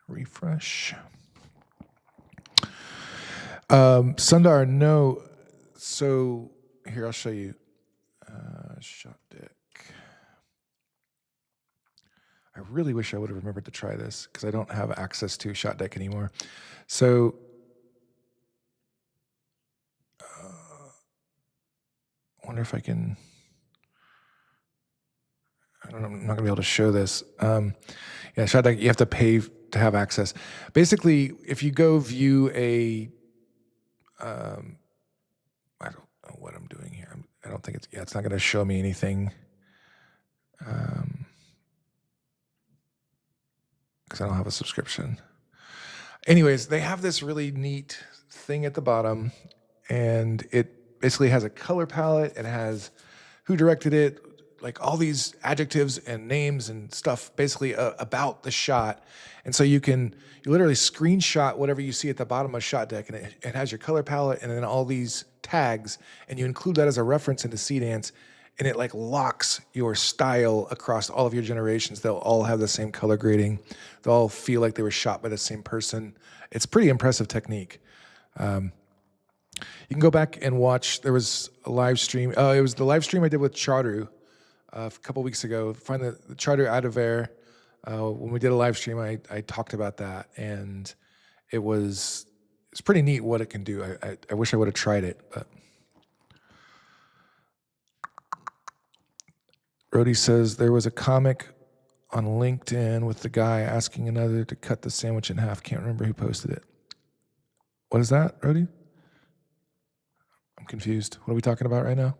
Refresh. Sundar, no. So here, I'll show you. Shot deck. I really wish I would have remembered to try this because I don't have access to Shot Deck anymore. So I wonder if I can. I don't know. I'm not gonna be able to show this. Yeah, Shot Deck. You have to pay to have access. Basically, if you go view a, I don't know what I'm doing here. I don't think it's. Yeah, it's not gonna show me anything. Because I don't have a subscription. Anyways, they have this really neat thing at the bottom, and it basically has a color palette. It has who directed it, like all these adjectives and names and stuff basically about the shot. And so you literally screenshot whatever you see at the bottom of Shot Deck, and it has your color palette and then all these tags, and you include that as a reference into Seedance, and it like locks your style across all of your generations. They'll all have the same color grading. They'll all feel like they were shot by the same person. It's pretty impressive technique. You can go back and watch. There was a live stream. It was the live stream I did with Charu a couple weeks ago. Find the Charu Adaver. When we did a live stream, I talked about that, and it's pretty neat what it can do. I wish I would have tried it, but. Rody says there was a comic on LinkedIn with the guy asking another to cut the sandwich in half. Can't remember who posted it. What is that, Rody? I'm confused. What are we talking about right now?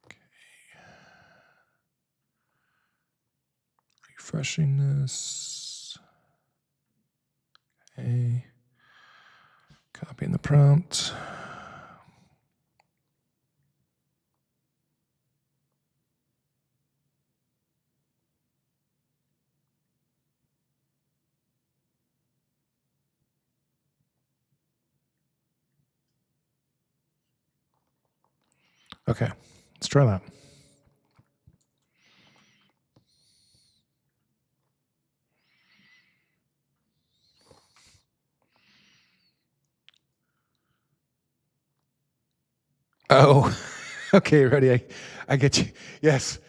Okay. Refreshing this. Okay. Copying the prompt. Okay, let's try that. Oh, okay, ready. I get you. Yes,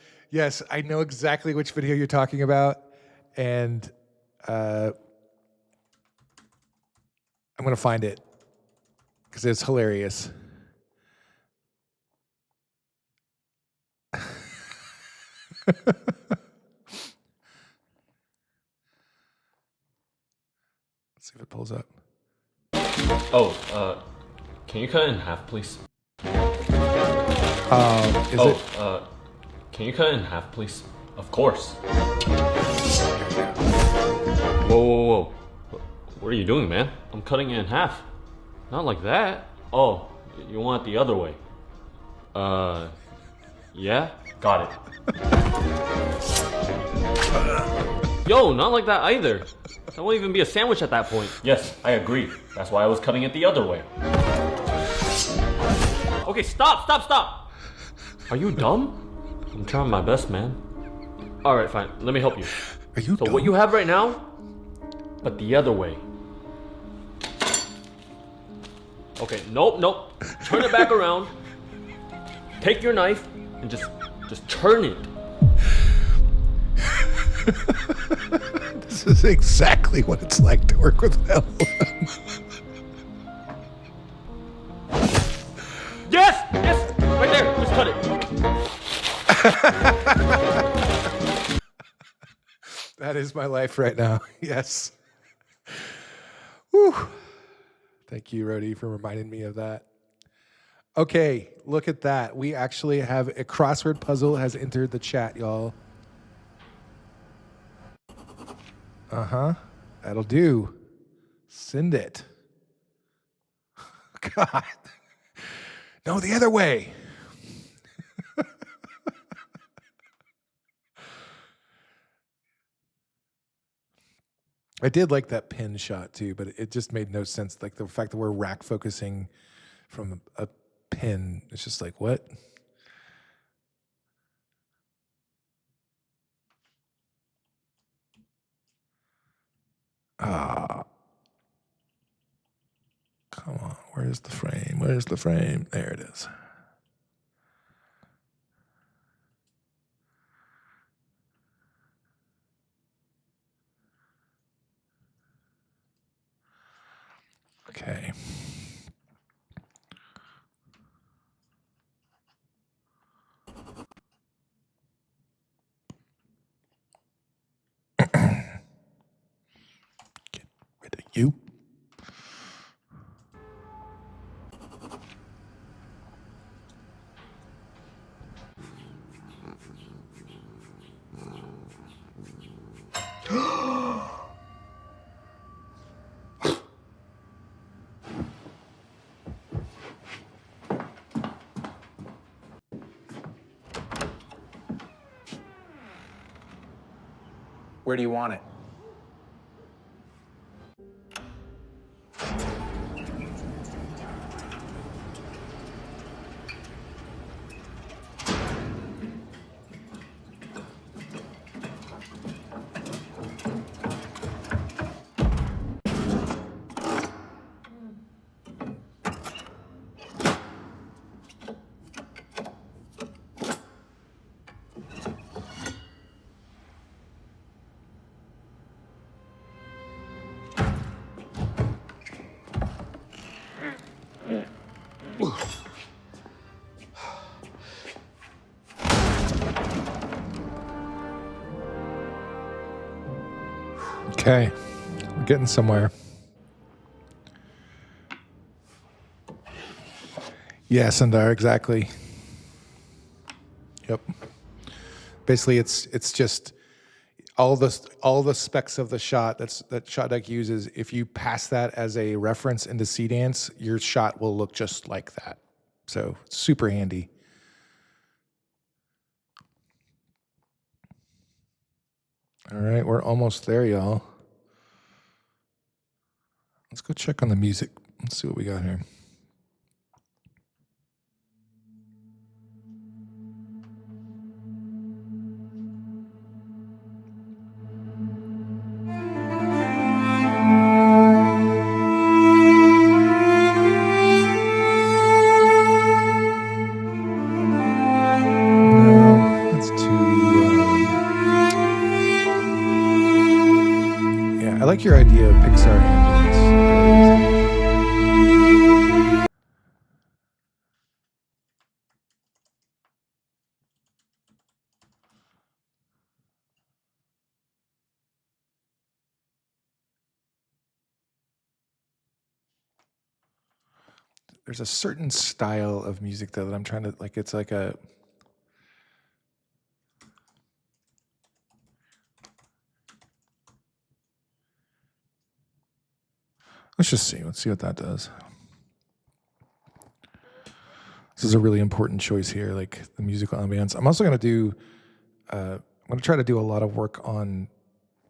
I know exactly which video you're talking about, and I'm gonna find it because it's hilarious. Let's see if it pulls up. Oh, can you cut it in half, please? Can you cut it in half, please? Of course. Whoa. What are you doing, man? I'm cutting it in half. Not like that. Oh, you want it the other way? Yeah? Got it. Yo, not like that either. That won't even be a sandwich at that point. Yes, I agree. That's why I was cutting it the other way. Okay, stop! Are you dumb? I'm trying my best, man. Alright, fine. Let me help you. Are you dumb? What you have right now, but the other way. Okay, nope. Turn it back around. Take your knife and just turn it. This is exactly what it's like to work with LLM. Yes! Yes! Right there! Just cut it! That is my life right now. Yes. Whew. Thank you, Rody, for reminding me of that. Okay, look at that. We actually have a crossword puzzle has entered the chat, y'all. Uh-huh. That'll do. Send it. God. No, the other way. I did like that pin shot too, but it just made no sense. Like the fact that we're rack focusing from a pin, it's just like, what? Ah. Come on, where's the frame? Where's the frame? There it is. Okay. Get rid of you. Where do you want it? Okay, we're getting somewhere. Yeah, Sundar, exactly. Yep. Basically, it's just all the specs of the shot that Shot Deck uses. If you pass that as a reference into Seedance, your shot will look just like that. So it's super handy. All right, we're almost there, y'all. Let's go check on the music. Let's see what we got here. No, that's too. Yeah, I like your idea of Pixar ambience. There's a certain style of music though that I'm trying to like. It's like a. Let's just see. Let's see what that does. This is a really important choice here, like the musical ambience. I'm also going to do. I'm going to try to do a lot of work on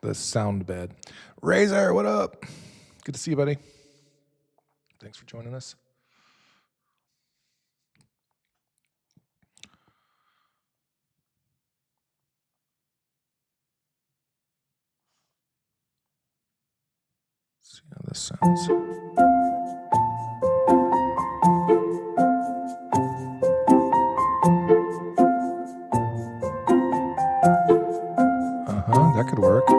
the sound bed. Razor, what up? Good to see you, buddy. Thanks for joining us. See how this sounds. that could work. Yeah,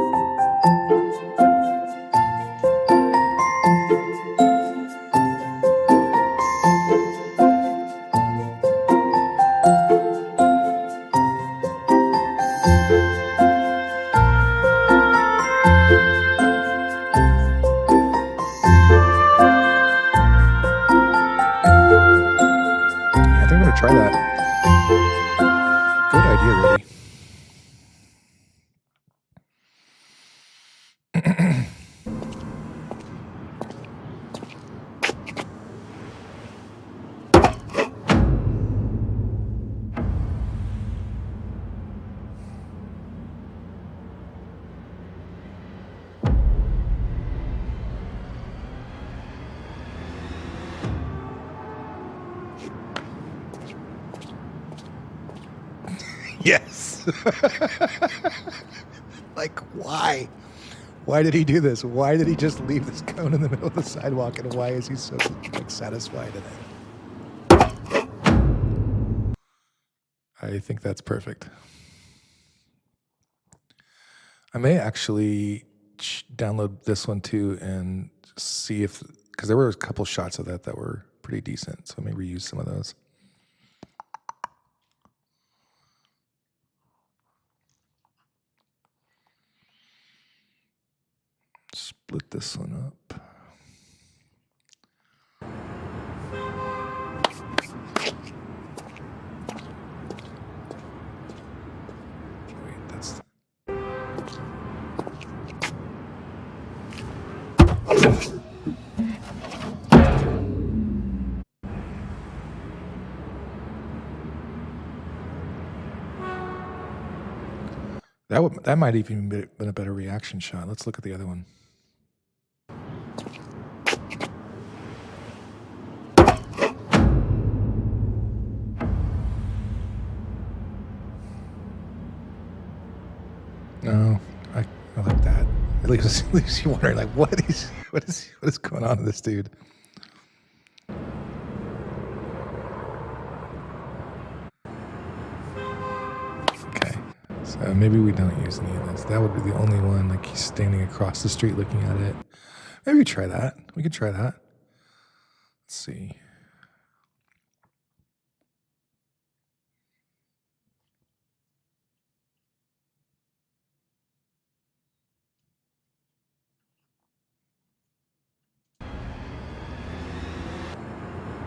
I think I'm gonna try that. Good idea, Rudy. Yes. Like, why? Why did he do this? Why did he just leave this cone in the middle of the sidewalk? And why is he so like satisfied in it? I think that's perfect. I may actually download this one too and see if, because there were a couple shots of that that were pretty decent. So I may reuse some of those. Split this one up. Wait, that's... That might even been a better reaction shot. Let's look at the other one. No, I like that. At least you're wondering, like, what is going on with this dude? Okay, so maybe we don't use any of this. That would be the only one. Like, he's standing across the street looking at it. Maybe try that. We could try that. Let's see.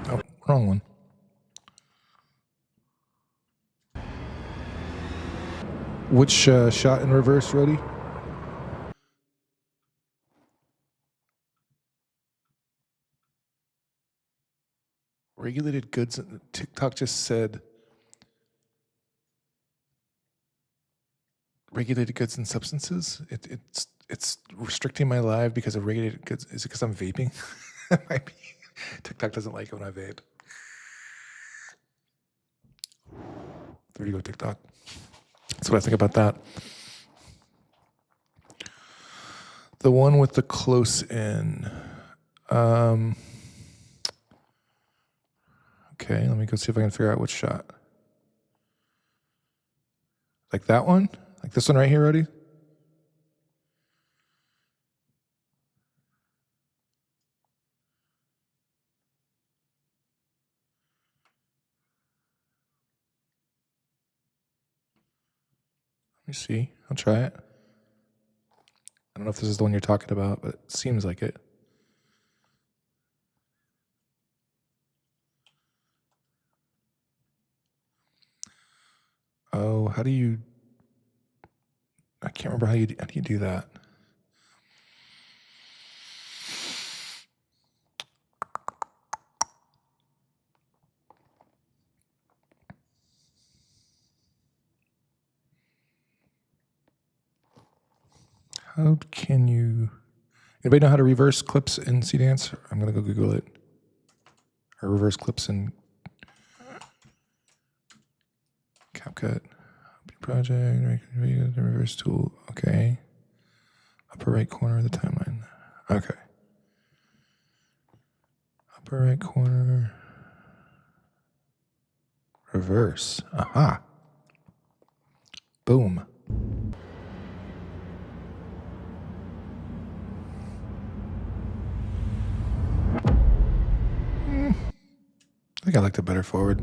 Oh, wrong one. Which shot in reverse, Rody? Regulated goods. TikTok just said regulated goods and substances. It's restricting my live because of regulated goods. Is it because I'm vaping? That might be. TikTok doesn't like it when I vape. There you go, TikTok. That's what I think about that. The one with the close in. Okay, let me go see if I can figure out which shot. Like that one? Like this one right here, Rody? Let me see. I'll try it. I don't know if this is the one you're talking about, but it seems like it. Oh, how do you... I can't remember how do you do that? How can you... Anybody know how to reverse clips in Seedance? I'm going to go Google it. Or reverse clips in CapCut. Project, the reverse tool. Okay. Upper right corner of the timeline. Okay. Upper right corner. Reverse. Aha. Boom. think I liked it better forward.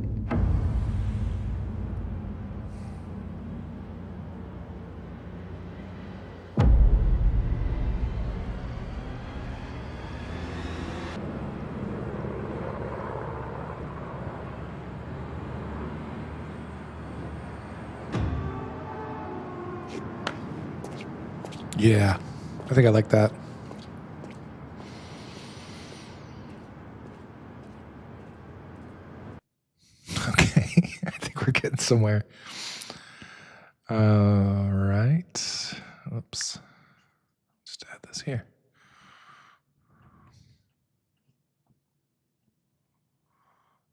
Yeah, I think I like that. Okay, I think we're getting somewhere. All right. Oops. Just add this here.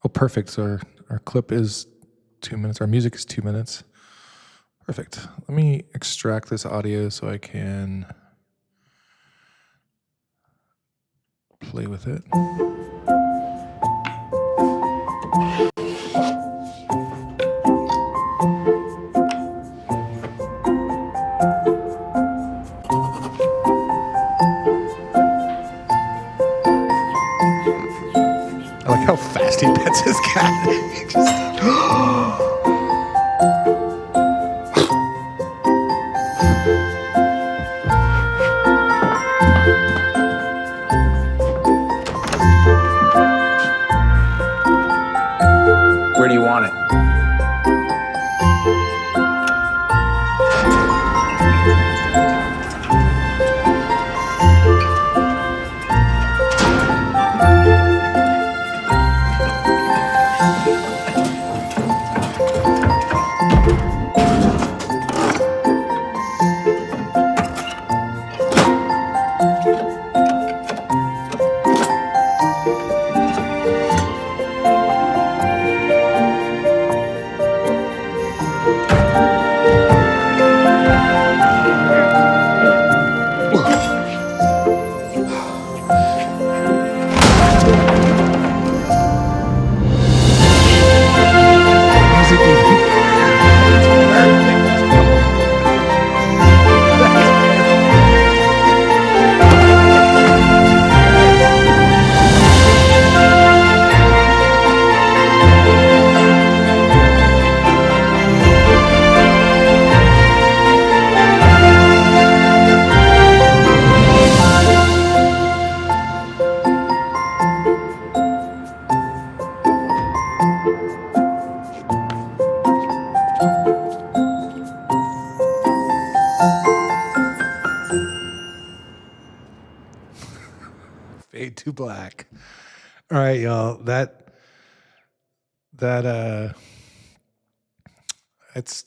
Oh, perfect. So our clip is 2 minutes. Our music is 2 minutes. Perfect. Let me extract this audio so I can play with it. I like how fast he pets his cat. He just Where do you want it? music fade to black. All right, y'all.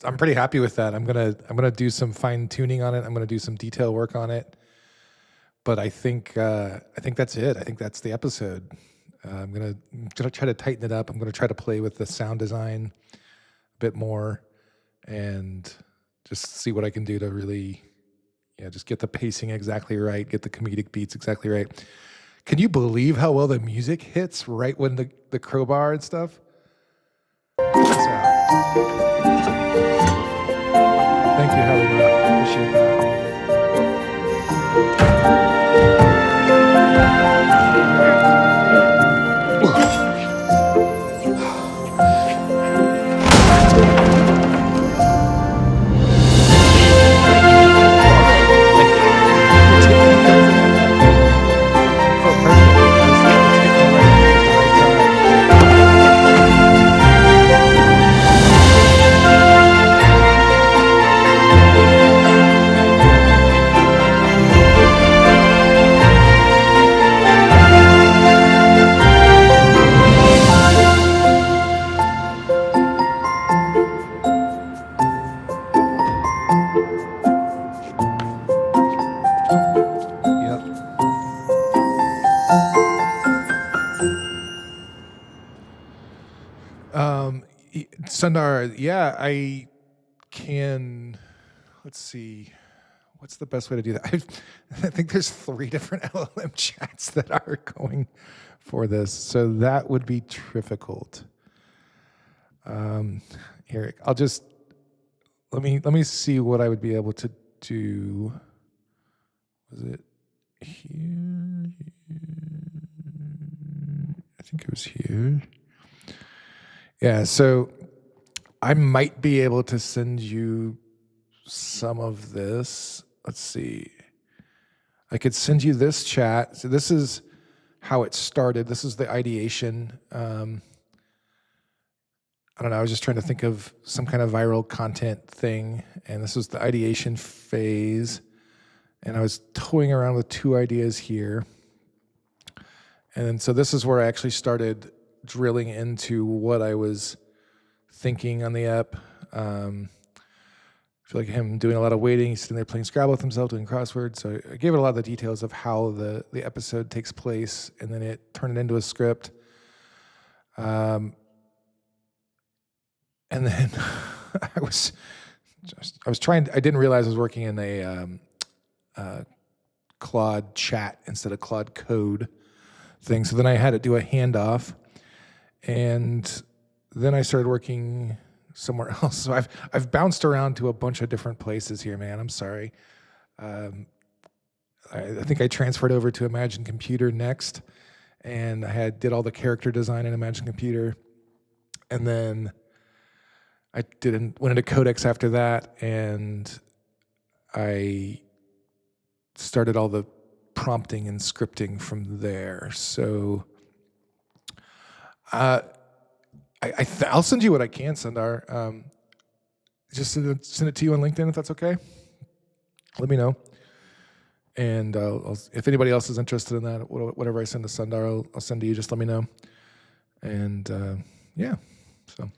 I'm pretty happy with that. I'm gonna do some fine tuning on it. I'm gonna do some detail work on it. But I think that's it. I think that's the episode. I'm gonna try to tighten it up. I'm gonna try to play with the sound design a bit more, and just see what I can do to really, just get the pacing exactly right, get the comedic beats exactly right. Can you believe how well the music hits right when the crowbar and stuff? Check this out. Thank you, Halima. Appreciate that. Yep. Sundar, yeah, I can. Let's see. What's the best way to do that? I think there's 3 different LLM chats that are going for this, so that would be difficult. Eric, I'll just let me see what I would be able to do. Was it here? I think it was here. Yeah, so I might be able to send you some of this. Let's see. I could send you this chat. So this is how it started. This is the ideation. I don't know. I was just trying to think of some kind of viral content thing, and this was the ideation phase. And I was toying around with two ideas here. And then, so this is where I actually started drilling into what I was thinking on the app. I feel like him doing a lot of waiting. He's sitting there playing Scrabble with himself, doing crosswords. So I gave it a lot of the details of how the episode takes place, and then it turned it into a script. And then I was trying. I didn't realize I was working in a Claude chat instead of Claude code thing. So then I had to do a handoff, and then I started working somewhere else. So I've bounced around to a bunch of different places here, man. I'm sorry. I think I transferred over to Imagine Computer next, and I did all the character design in Imagine Computer, and then I went into Codex after that, and I started all the prompting and scripting from there. So I'll send you what I can, Sundar. Just send it to you on LinkedIn if that's okay. Let me know. And if anybody else is interested in that, whatever I send to Sundar, I'll send to you. Just let me know. And yeah, so.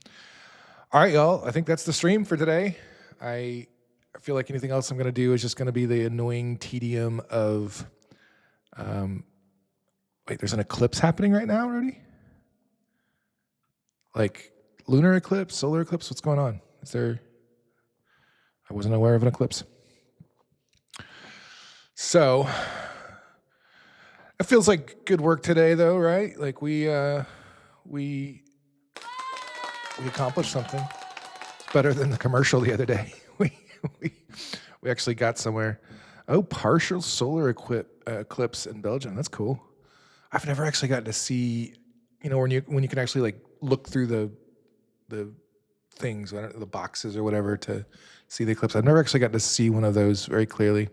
All right, y'all. I think that's the stream for today. I feel like anything else I'm going to do is just going to be the annoying tedium of, wait, there's an eclipse happening right now already? Like lunar eclipse, solar eclipse? What's going on? I wasn't aware of an eclipse. So it feels like good work today, though, right? Like we accomplished something. It's better than the commercial the other day. We actually got somewhere. Oh, partial solar eclipse in Belgium. That's cool. I've never actually gotten to see, when you can actually like look through the things, the boxes or whatever to see the eclipse. I've never actually gotten to see one of those very clearly.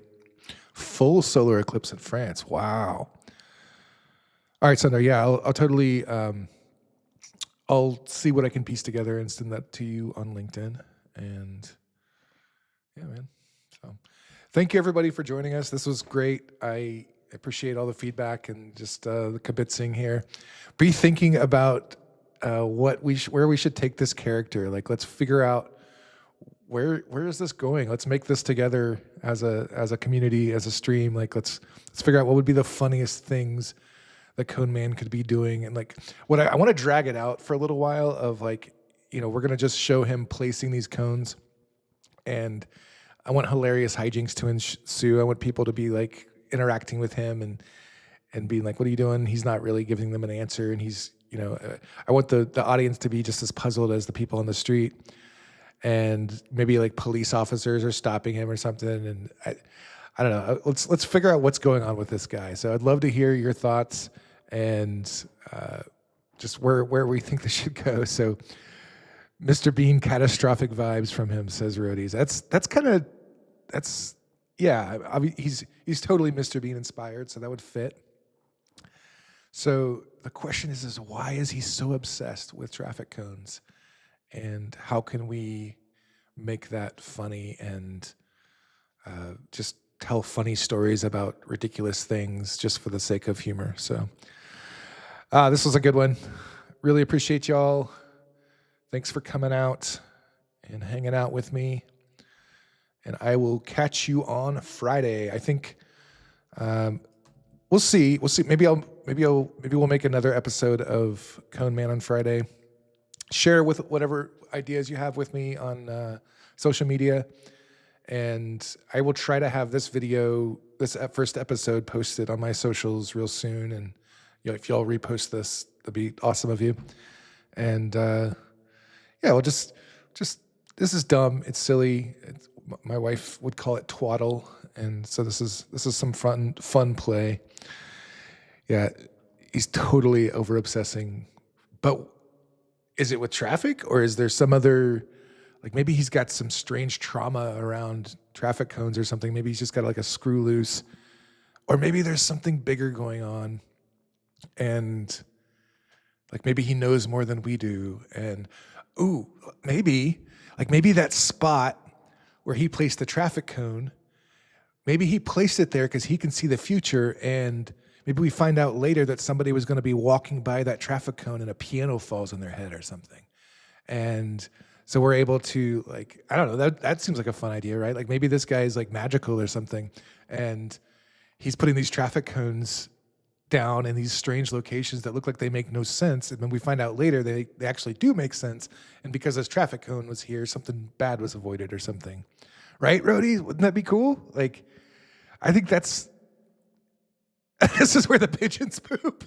Full solar eclipse in France. Wow. All right, Sundar. Yeah, I'll totally. I'll see what I can piece together and send that to you on LinkedIn. And yeah, man. So thank you, everybody, for joining us. This was great. I appreciate all the feedback and just the kibitzing here. Be thinking about where we should take this character. Like, let's figure out where is this going. Let's make this together as a community, as a stream. Like, let's figure out what would be the funniest things that Cone Man could be doing. And like, what I want to drag it out for a little while of like, we're going to just show him placing these cones, and I want hilarious hijinks to ensue. I want people to be like interacting with him and being like, what are you doing? He's not really giving them an answer. And he's, I want the audience to be just as puzzled as the people on the street, and maybe like police officers are stopping him or something. And I don't know. Let's figure out what's going on with this guy. So I'd love to hear your thoughts and just where we think this should go. So Mr. Bean catastrophic vibes from him, says Roadies. Yeah. I mean, he's totally Mr. Bean inspired, so that would fit. So the question is why is he so obsessed with traffic cones, and how can we make that funny and just tell funny stories about ridiculous things just for the sake of humor? So this was a good one. Really appreciate y'all. Thanks for coming out and hanging out with me. And I will catch you on Friday. I think we'll see. Maybe we'll make another episode of Cone Man on Friday. Share with whatever ideas you have with me on social media. And I will try to have this first episode posted on my socials real soon. And if y'all repost this, that'd be awesome of you. And yeah, well, just this is dumb. It's silly. My wife would call it twaddle, and so this is some fun play. Yeah, he's totally over obsessing, but is it with traffic, or is there some other, like maybe he's got some strange trauma around traffic cones or something. Maybe he's just got like a screw loose, or maybe there's something bigger going on, and like maybe he knows more than we do. And maybe that spot where he placed the traffic cone, maybe he placed it there because he can see the future, and maybe we find out later that somebody was going to be walking by that traffic cone and a piano falls on their head or something. And so we're able to, like, I don't know, that seems like a fun idea, right? Like maybe this guy is like magical or something, and he's putting these traffic cones down in these strange locations that look like they make no sense. And then we find out later they actually do make sense. And because this traffic cone was here, something bad was avoided or something. Right, Rhodey? Wouldn't that be cool? Like, I think that's, this is where the pigeons poop.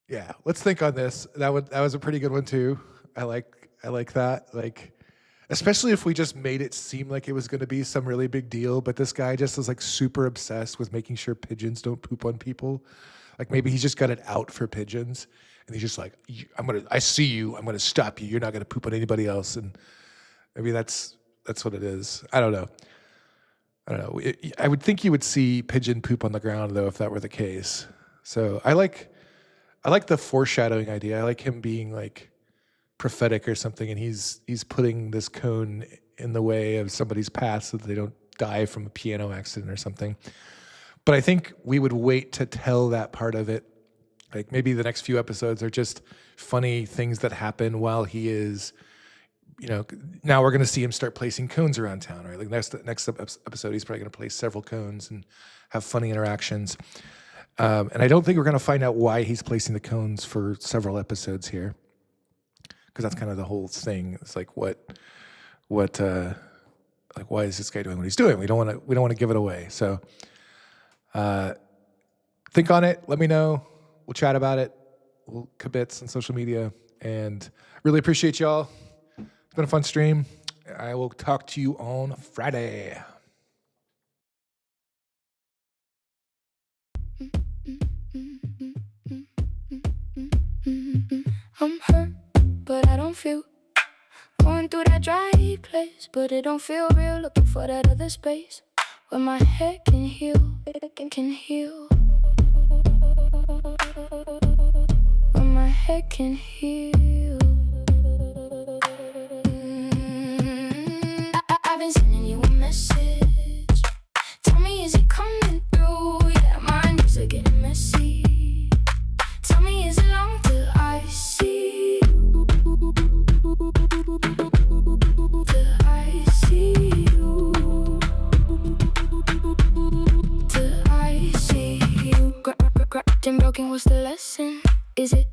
Yeah, let's think on this. That was a pretty good one too. I like that. Like, especially if we just made it seem like it was going to be some really big deal, but this guy just is like super obsessed with making sure pigeons don't poop on people. Like maybe he's just got it out for pigeons, and he's just like, I see you, I'm gonna stop you. You're not gonna poop on anybody else. And maybe that's what it is. I don't know. I would think you would see pigeon poop on the ground though if that were the case. So I like the foreshadowing idea. I like him being like prophetic or something, and he's putting this cone in the way of somebody's path so that they don't die from a piano accident or something. But I think we would wait to tell that part of it. Like maybe the next few episodes are just funny things that happen while he is, now we're going to see him start placing cones around town, right? Like next episode, he's probably going to place several cones and have funny interactions. And I don't think we're going to find out why he's placing the cones for several episodes here, because that's kind of the whole thing. It's like why is this guy doing what he's doing? We don't want to give it away. So think on it. Let me know. We'll chat about it. We'll kibitz on social media, and really appreciate y'all. It's been a fun stream. I will talk to you on Friday. I'm hurt, but I don't feel. Going through that dry place, but it don't feel real. Looking for that other space where my head can heal, can heal. Where my head can heal. I've been sending you a message. Tell me, is it coming through? Yeah, my knees are getting messy. Tell me, is it long till I see you? Till I see you. Till I see you. Cracked and broken, what's the lesson? Is it